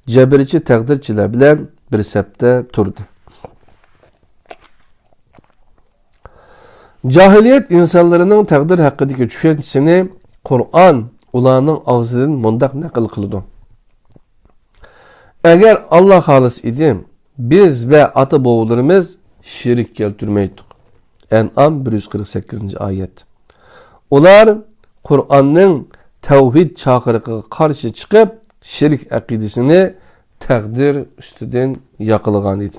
cebirçi takdirchilar bilen bir septe turdi. Cahiliyet insanlarının takdir hakkındaki düşüncesini Kur'an ularning ağzından mundaq naql qildi. Eğer Allah halis idi, biz ve ata bobolarımız şirik keltirmeydik. En'am 148. ayet. Ular Kur'an'ın tevhid çağırıqıga karşı çıkıp şirik akidesini takdir üstüden yakılgan idi.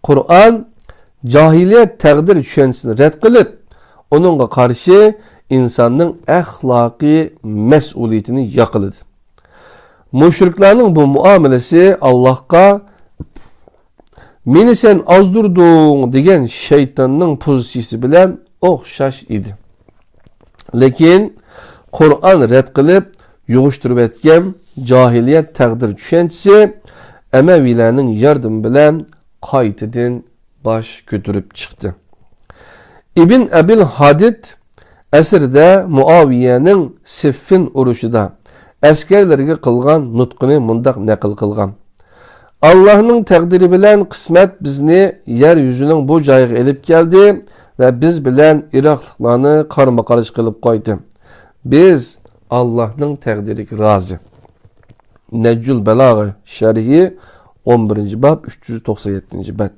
Kur'an cahiliyet takdir düşüncesini red kılıp onunla karşı insanın ahlaki mesuliyetini yakılıdı. Müşriklerin bu muamelesi Allah'a "Meni sen azdurdun" degan şeytanın pozitsiyasi bilan o'xshash idi. Lekin Kur'an red qilib yug'ishtirib etgan cahiliyet takdir tushunchasi Emevilarning yardım bilan qaytadan baş ko'tarib chiqdi. İbn Abil Hadid asrida Muaviyaning Siffin urushida askarlarga qilgan nutqini mundaq naql qilgan. Allah'ның təqdiri bilan qismat bizni yer yüzünün bu joyiga elib keldi və biz bilan Iroqliklarni qarama-qarshi qilib qo'ydi. Biz Allah'ның təqdiriga razı. Necül Belagı şerhi 11. bab 397. bet.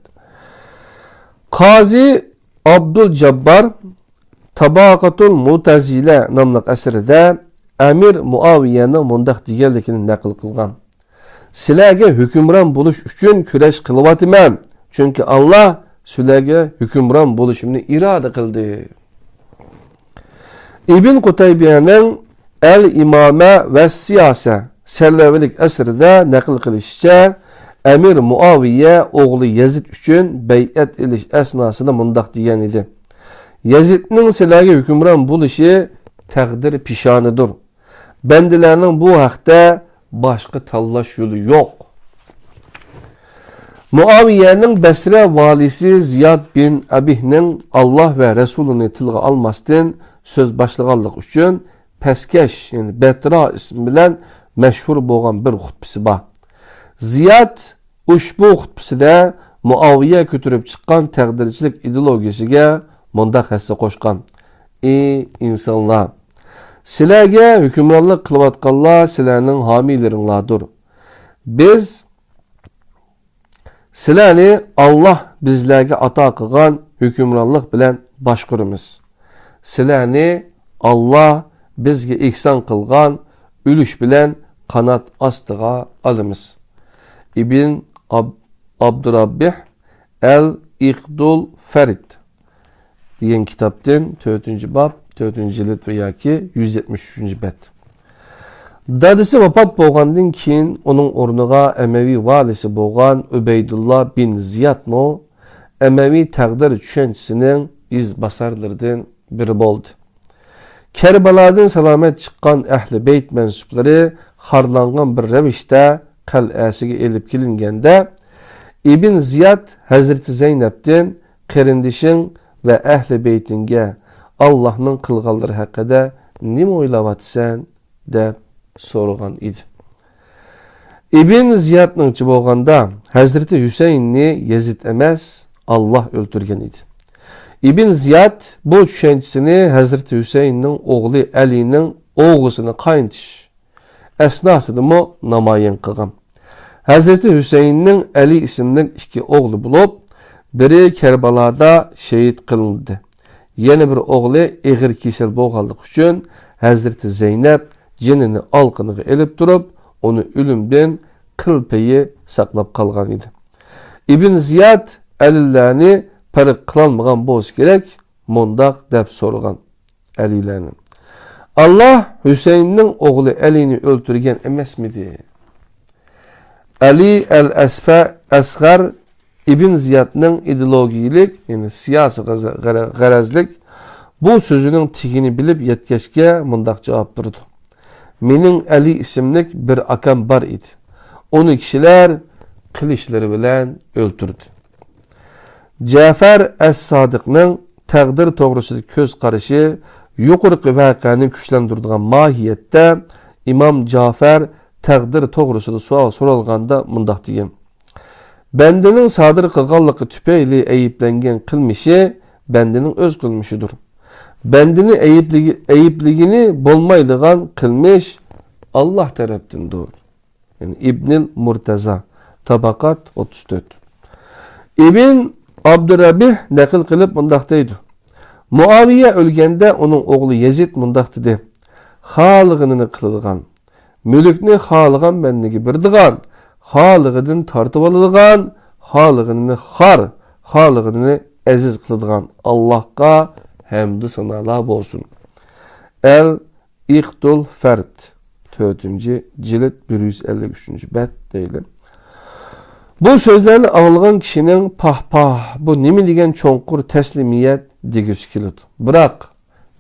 Qazi Abdülcabbar Tabaqatul Mutazile namlıq əsərdə Əmir Muaviyyənin mundaq deganligini naql qilgan. Sizlarga hukmron bo'lish uchun kurash qilyapman. Chunki Alloh sizlarga hukmron bo'lishimni iroda qildi. İbn Qutaybiyaning El-İmame ve Siyase Sellevilik əsrində naql qilishicha, Əmir Muaviyə oğlu Yazid üçün bey'at ilish əsnasında mundaq degan edi. Yazidning sizlarga hukmron bo'lishi taqdir pishonidir. Bendilərinin bu haqda başqa tanlash yo'li yo'q. Muaviye'nin Basra valisi Ziyad bin Abih'nin Allah ve Resulünü tilga almasdan söz başlaganlık üçün Peskeş, yani Betra ismi bilen meşhur boğan bir hutbisi var. Ziyad ushbu hutbisida Muaviye götürüp çıkan təqdirçilik ideologiyasiga mundaq hissa qo'shgan. Ey insanlar! Sizlarga hukmronlik qilayotganlar sizlarning homiylaringlardir. Biz sizlarni Allah bizlarga ato qilgan hukmronlik bilan boshqaramiz. Sizlarni Allah bizga ihson qilgan ulush bilan qanot ostiga olamiz. İbn Abdurabbih El-İqdul Ferid degan kitaptan 4. bab 4. cilt ve yaki 173. bet. Dadisi vafat bo'lgandan keyin onun o'rniga Emevi valisi bo'lgan Ubeydullah bin Ziyad mo Emevi taqdir tushunchasining izbasarlaridan biri bo'ldi. Kerbaladan salomat chiqqan ahli beyt mensuplari xorlangan bir ravishda qal'asiga elib kelinganda İbn Ziyad Hazreti Zeynep'ten qarindishing ve ahli beytinga Allah'ның qilganlari haqida nima o'ylayapsan deb so'ragan edi. İbn Ziyadning bo'lganda Hazreti Hüseyinni Yazid emas, Allah o'ldirgan edi. İbn Ziyad bu tushunchisini Hazreti Hüseyinning o'g'li Alining o'g'isini qayntish asnosida namoyon qilgan. Hazreti Hüseyinning Ali ismli ikki o'g'li bo'lib, biri Kerbalada şehit qilindi. Yeni bir oğlu ağır kesel bo'lganlik uchun Hazreti Zeynep jinini alqiniga elib turib, onu ölümden qil payi saqlab qolgan edi. İbn Ziyad Alilarni farq qilolmagan bo'lsa kerak, mundaq deb so'ragan Alilarni. Allah Hüseyinning o'g'li Alini o'ldirgan emasmidi? Ali el-Asghar İbn Ziyad'ның ideologiyalik, yani siyasi garazlik bu sözünün tigini bilip yetkəşkə mundaq cavab durdu. Mening Ali isimlik bir akam bar idi. Onu kişiler qilishleri bilen öldürdü. Cafer Es-Sadiq'ның təqdir toğrusudaki köz qarışı yuqurqi vaqani güçlendirdiğen mahiyette İmam Cafer təqdir toğrusuda sual sorulğanda mundaq degan. Bendenin sadır qılğanlığı tüpeyli eyiplengen qilmişi bendenin öz qılmışıdır. Bendini eyipligini bolmaylıgan qilmiş Allah tarafındır. Yani İbn Murtaza Tabakat 34. İbn Abdurrabih naql qilib mundaq deydi. Muaviye ölgende onun oğlu Yazid mundaq dedi. Xalığını qılılgan, mülükni xalığan bendigi birdigan, xalığıdan tartıb alınğan, xalığını xar, xalığını aziz qılınğan Allah'a hamd sanalar bolsun. El-İqdul Ferd 4. cilt 153. bet deyilib. Bu sözlerini ağılgan kişinin pah bu nemi degen çonqur teslimiyet degisi keladi. Biroq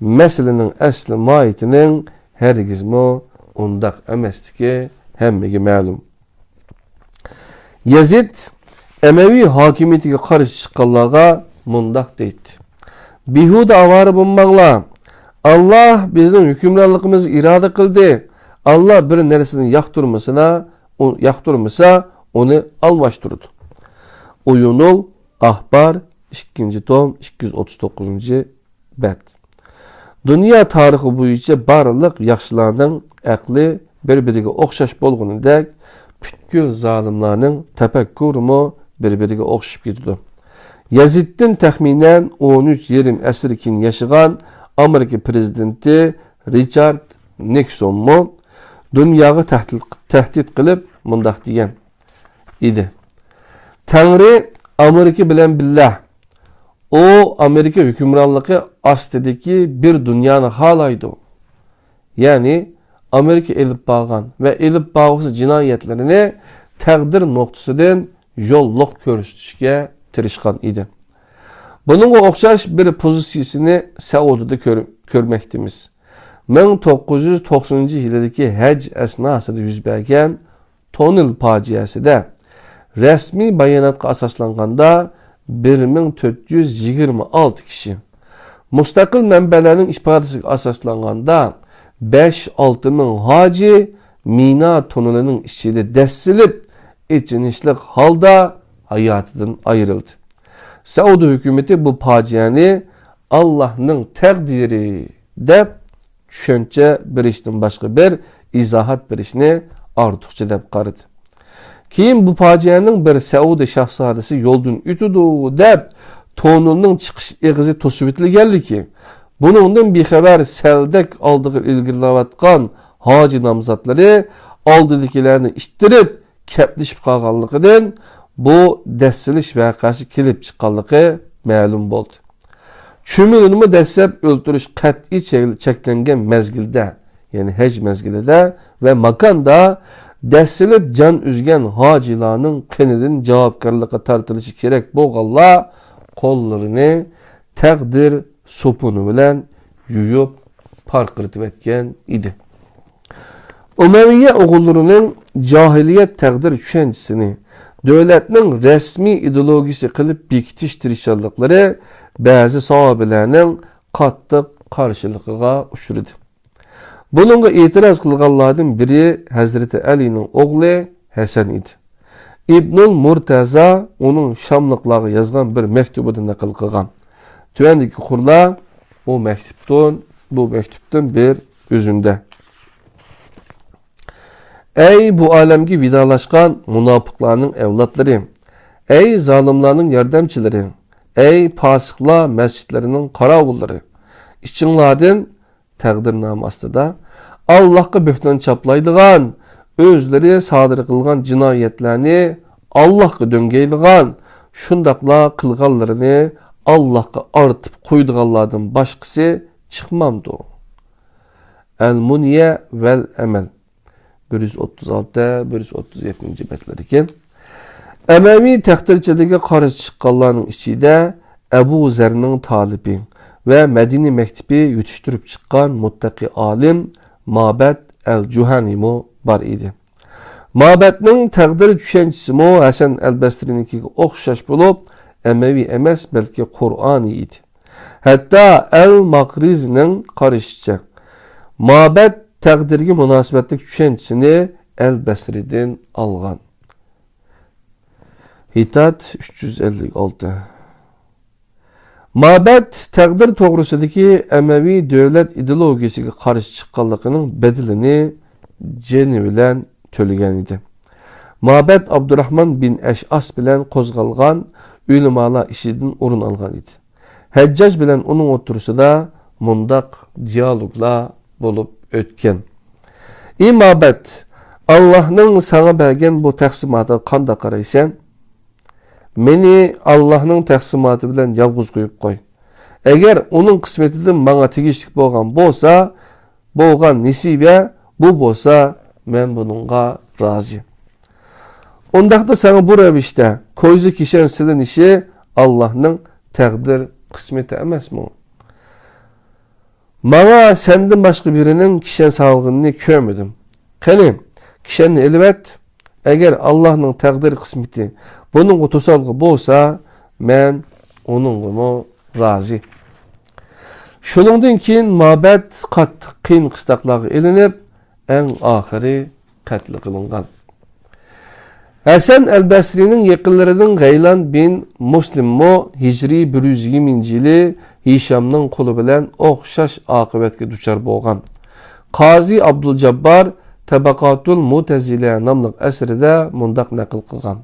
meselenin asli mahiyetinin hergizmo undaq emasligi hammaga ma'lum. Yazid Emevi hakimiyetiga qarshi chiqqanlarga mundaq deydi. Bihuda avara bo'lmanglar. Allah bizning hukmronligimizni iroda qildi. Allah bir neresini yaktırmasa onu almaştırdı. Uyunul Ahbar 2. tom 239. bet. Dünya tarixi boyunca barlıq yaxşılarning aqli bir-biriga o'xshash bo'lganidek, butkul zolimlarning tafakkurimi bir-biriga o'xshab ketdi. Yaziddan taxminan 13 yarim asr keyin yashagan Amerika prezidenti Richard Nixonmi dunyoga tahdid qilib mundaq degan edi. Tangri Amerika bilan billah. O Amerika hükümranlığı astidagi bir dünyani halaydı. Yani Amerika elib bağgan ve elib bağısı cinayetlerini təqdir noktasından yolluq görüştüşke tirişkan idi. Bunun oxşaş bir pozisiyasını Saudiyada görmektimiz. 1990 yıldaki hac esnasında yüz bergen Tonil faciası da resmi bayanatga asaslanganda 1426 kişi. Müstakil mənbələrinin ifadəsi asaslanganda 5-6 min hacı Mina tonelinin içinde dəssilib içinişlik halda hayatından ayrıldı. Saudi hükümeti bu faciəni Allah'ın təqdiri deb düşünce bir işten başka bir izahat bir işini ardıqca deb qarıdı. Keyin bu facianın bir Saudi şahzadesi yoldan ütüdü deb tonunun çıkış eğizi tosubitli ki bunundan bir haber seldek aldığı ilgilivatkan hacı namzatları aldıdıkilerini iştirip keplişip kalganlıqıdan bu dessiliş vakası kelip çıkanlığı ma'lum oldu. Çümülünümü dessep öldürüş qat'i çeklengen mezgilde yani hec mezgilde ve makanda dessilip can üzgen hacılarının qenidin cevapkarlığa tartılışı gerek boğalla kollarını təqdir sopunu bilen yuyup parqırtıp etken idi. Umayye oğullarının cahiliyet təqdir düşüncesini devletinin resmi ideologisi kılıp bekitiştirişallıkları bazı sahabelerinin qattiq qarşılıqıga uçurdu. Bununla itiraz kılganlardan biri Hazreti Ali'nin oğlu Hasan idi. İbnül Murtaza onun Şamlıqları yazgan bir mektubunu nakil kılgan. Tüvendeki kurla bu mektuptan bir üzünde. Ey bu alemki vidalaşkan münafıklarının evlatları, ey zalimlarının yardımcıları, ey pasıkla mescitlerinin karavulları, içinladın təqdirnamə astıda Allah'a böhtan çaplaydıgan, özleri sadır kılgan cinayetlerini Allah'a döngeyligan, şundakla kılganlarını Allah'a artıp koyduğallardan başkası çıkmamdı. El-Munye vel-Emel 136-137. betler iken Emevi təqdirçiliğe qarşı çıqqanların içinde Ebu Zer'nin talibi ve Medine mektebi yetiştirip çıkan muttaki alim Mabed el-Cuhani var idi. Mabed'nin təqdir düşüncesi Hasan el-Basri'ninki oxşaş bulup Emevi emas belki Kur'an idi. Hatta el-Makrizi'nin karışacak. Mabed təqdirge münasibetlik düşüncesini el-Basri'den algan. Hitat 356. Mabed təqdir toğrusudaki Emevi devlet ideologisiga qarşı çıqqanlığının bedelini ceni bilen tölgen idi. Mabed Abdurrahman bin Eş'as bilen qozgalgan ülümalar işidin orun algan idi. Heccac bilen onun oturusida mundaq diyalogla bolup ötken. Ey Mabed, Allah'ın sana bergen bu təqsimata qanda qaraysan? Meni Allah'ın təqsimatı bilen yalğız koyup koy. Eğer onun kısmetinden bana tegişlik bolgan bolsa, bolgan nesibe bu bolsa men bununla razı. Ondaqda sana bu rəvişdə koyzu kişen silin işi Allah'ın təqdir kısmeti emas mı? Bana senden başka birinin kişen sağlığını körmedim. Kani kişen elbet eğer Allah'ın təqdir kısmeti bunun otosalgı bolsa men onunla razı. Şunundan keyin Mabed qattiq qiyin qistaqlarga elinib en ahiri qatl kılıngan. Hasan el-Basri'nin yakınlarının Gaylan bin Muslimmo Hicri 120 yılı Hişam'nın kolu bilen oxşaş akıbetke duçar bolgan. Qazi Abdülcabbar Tabakatul Mutezile namlıq əsride mundaq nakıl kılgan.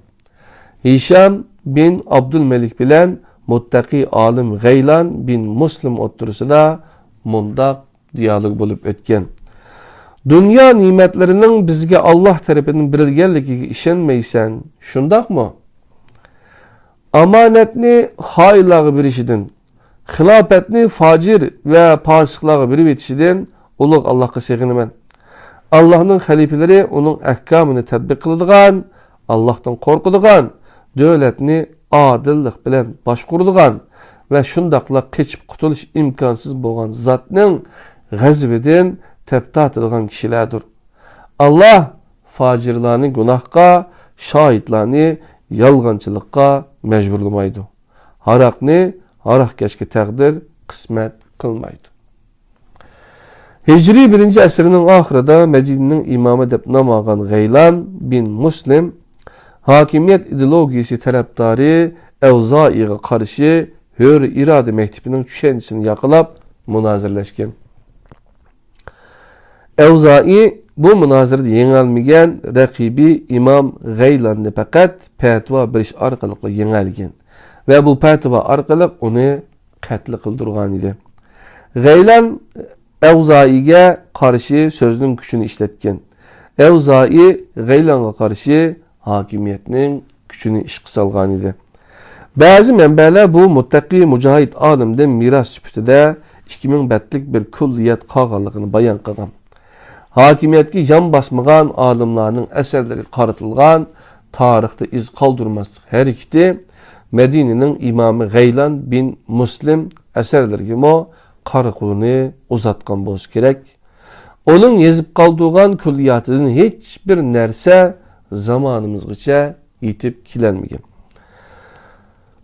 Hişam bin Abdülmelik bilen muttaqi alim Gaylan bin Muslim oturusida mundaq diyalog bolup ötken. Dünya nimetlerinin bizge Allah tarafından berilgenligiga işenmeysen, şundaq mı? Amanetni haylağı birişidin, xilafetni facir ve pasıqlağı biri bitişidin, uluq Allah'a sığınıman. Allah'ın halifeleri onun ahkamını tadbiq kılıdığan, Allah'tan korkuduğan, devletni adillik bilen başkuruduğan ve şundaqla keçip kutuluş imkansız boğan zatның gazibidin teptat edilen kişilerdir. Allah facirlerini günahka, şahitlerini yalgancılıkka mecburlamaydı. Harakni harak keşke takdir kısmet kılmaydı. Hicri 1. əsrinin ahirida Medine'nin imamı deb nam algan Gaylan bin Muslim hakimiyet ideologiyası taraftarı Evzai'ye karşı hür irade mektebinin düşencisini yakılap münazirleşken. Evzai bu münazirde yenilmeyen rakibi İmam Gaylan'ı fakat petva biriş arkalıkla yenilgen ve bu petva arkalık onu qatl kıldırgan idi. Gaylan Evzai'ye karşı sözünün gücünü işletken. Evzai Gaylan'a karşı hakimiyetinin gücünü işqi salgan idi. Bazı mənbələr bu muttaqi mücahid alimdən miras sübütüdə 2000 bətlik bir külliyet qağanlığını bayan qılgan. Hakimiyetki yan basmıgan alimlarının eserleri qarıtılgan, tarixte iz qaldırmasıq hər ikisi Medine'nin imamı Gaylan bin Muslim eserleri gibi o qarı qulunu uzatqan bolsa gerek. Onun yazıp qaldırgan külliyatının hiçbir нәрсе zamanımızgacha yetip kilenmegen.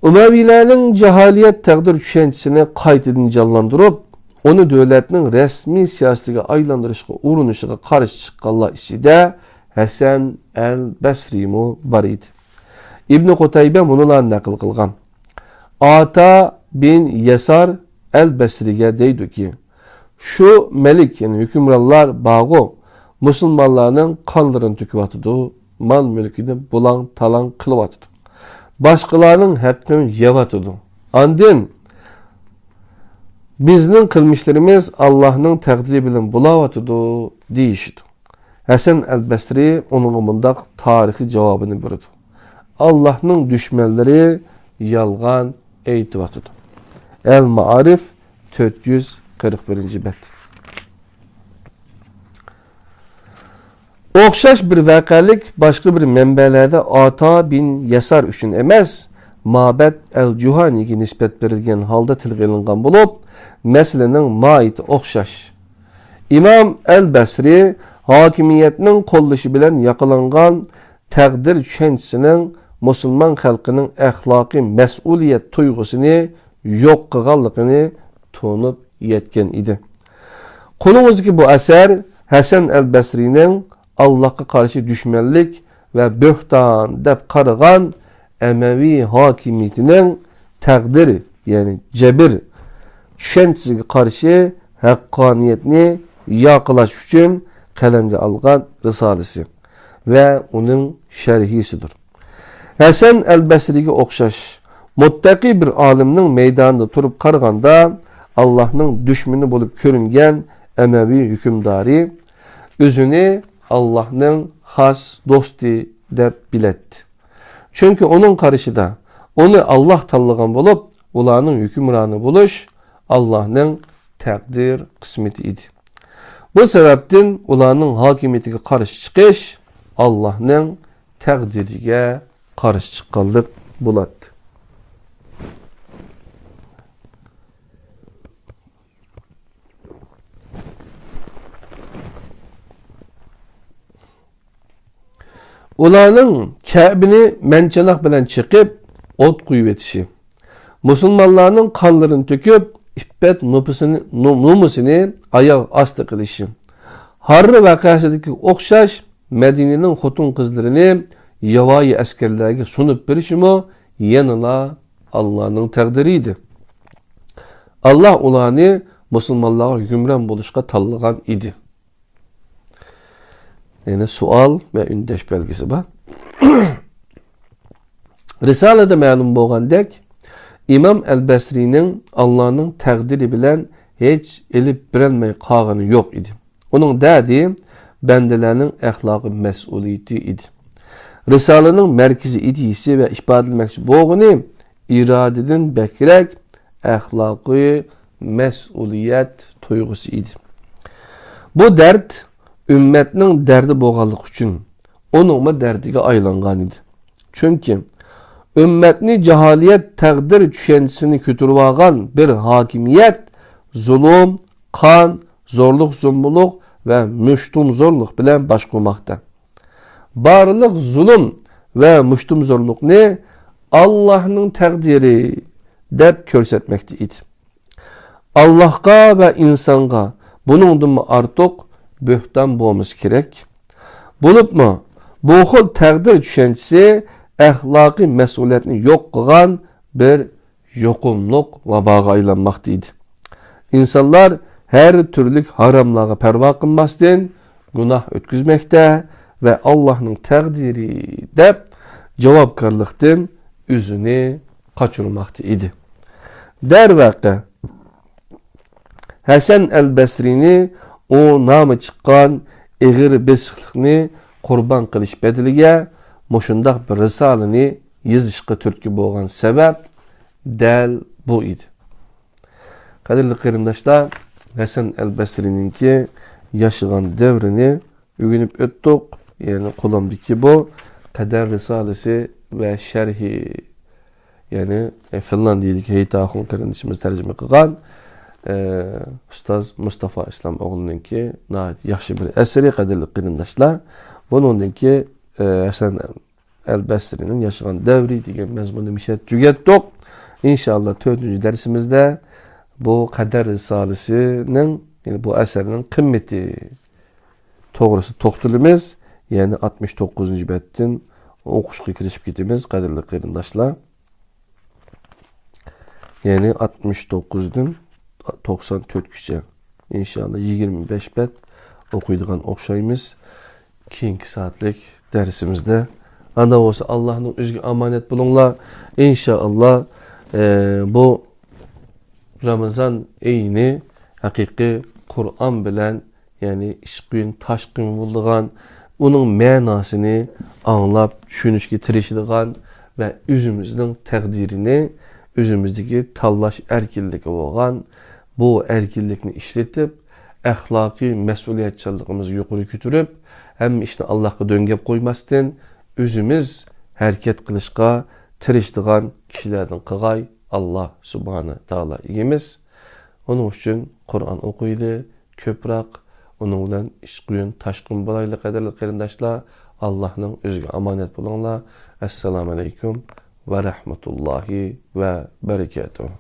Umavilerin cehaliyet takdir düşençisini qaytadan canlandırıp, onu devletinin resmi siyasetiga aylandırışga urinishga qarshi chiqqanlar ichida Hasan el-Basri bar edi. İbn Qutayba bunularni naql qilgan. Ata bin Yasar el-Basriga deydiki, şu melik yani hükümranlar bağı musulmonlarning qonlarini to'kib mal mülkini bulan talan kılıp atıdı. Başkalarının hakkını yevatıdı. Andın bizning qilmishlarimiz Allah'ın takdiri bilan bulavatıdı deyişdi. Hasan el-Basri onun bundaq tarihi cevabını berdi. Allah'ın düşmanları yalgan eytivatıdı. El-Ma'arif 441. bet. Oxşaş bir vəqəlik başqa bir mənbəlerde Ata bin Yasar üçün emas, Mabed el-Cuhani'ye nisbət verilgen halda tilgə elingan bulup, məsələnin maiti oxşaş. İmam el-Basri hakimiyetinin qollışı bilen yaqılangan təqdir düşençisinin musulman xalqının əxlaqi məsuliyet tuygusunu yok qıqallıqını tonup yetken idi. Qolumuzdaki bu eser Hasan el-Basri'nin Allah'a karşı düşmanlık ve böhtan dep qarıgan Emevi hakimiyetinin takdiri yani cebir düşençisiga karşı hakkaniyetini yaqılaş üçün kalemge algan risalesi ve onun şerhisidir. Hasan el-Basri'ye oxşaş muttaqi bir alimnin meydanında turup qarıganda Allah'ın düşmanı bulup görüngen Emevi hükümdarı özünü Allah'ın has dostu dep biletti. Çünkü onun karşıda onu Allah tanıgan bulup ulanın hükümranı buluş Allah'ın takdir kısmeti idi. Bu sebepten ulanın hakimiyetiga karşı çıkış Allah'ın takdiriga karşı çıqqanlık buladı. Ulanın Kəbini mənçanaq bilen çıkıp ot kuyup etişi. Musulmanlarının kanlarını töküp iffet numusunu ayak astı kılışı. Harri vaqasidagi o'xshash Medine'nin xotun qizlarini yavoyi askarlarga sunib berishimi yanıla Allah'ın takdiriydi. Allah ularni musulmonlarga hukmron bo'lishga tanlagan edi. Yani sual ve ündeş belgisi var. Risalede ma'lum bo'lgandek, İmam el-Basri'nin Allah'ın takdiri bilen hiç elip bilinmey qolgani yo'q edi. Onun dediği bendelerinin ahlakı mesuliyeti idi. Risalenin merkezi idisi ve ifadilmekçi boğunu iradeden bekrek ahlakı mesuliyet duygusu idi. Bu dert ümmetinin derdi boğalık için onun derdiga aylangan idi. Çünkü ümmetni cehaliyet takdir düşüncesini kütürvagan bir hakimiyet zulüm, kan, zorluk, zumbuluk ve müştum zorluk bilen başkurmakta. Barlık zulüm ve müştum zorluk ne? Allah'ın takdiri dep körsetmekte idi. Allah'a ve insanga bunun artık böhtan boğumuz gerek. Bulup mu? Bu xil takdir düşüncesi ahlaki mesuliyetini yok kılan bir yokumluk vabaga aylanmaktaydı. İnsanlar her türlük haramlığa perva kılmasdan günah ötküzmekte ve Allah'ın takdiri dep cevapkarlıktan yüzünü kaçırmaktaydı. Dervaqe Hasan el-Basri'ni o namı çıkan eğir besiqlikni qurban qilish bedeliga mushundaq bir risalani yezishga turtki bo'lgan sabab dal bu edi. Qadrli qarindoshlar, Hasan el-Basri'ninki yaşagan devrini öğünüp öttük. Yani qo'limdagi bu Qadar risalasi ve şerhi, yani Finlandiyadagi Heytaxun qarindoshimiz tarjima qilgan Ustaz Mustafa İslam oğlununki yaxshi bir eseri. Qadrli qarindoshlar, bununki Hasan el-Basri'nin yaşagan devri degan mezmunu mishat tugatdik. İnşallah 4. dersimizde bu Qadar risalasining, yani bu eserinin kıymeti to'g'risi to'xtalamiz. Yani 69. bettin o'qishga kirishib ketamiz, qadrli qarindoshlar. Yani 69'dan 94'gacha inşallah 25 bet o'qiydigan o'xshaymiz. Keyingi saatlik dersimizde ana olsa Allah'ın o'ziga amanet bulunlar. İnşallah bu Ramazan ayini haqiqiy Kur'an bilen, yani ishqin, tashqin bo'lgan, onun ma'nosini anlap, tushunishga tirishadigan ve özümüzün takdirini, özümüzdeki tanlash erkinligi bo'lgan bu erkinlikni ishlatib, ahlaki mesuliyetçiligimizni yuqori ko'tarib, hem işte Allah'a döngep koymasdan özümüz hareket qilishga tirishadigan kishilardan qilg'ay Allah subhanahu taala egimiz. Onun için Kur'an o'qiydi, ko'proq onun bilan ishqin, tashqin bo'laylik qadrli qarindoshlar. Allah'ın o'ziga amanet bo'linglar. Assalomu alaykum ve rahmetullahi ve berekatuhu.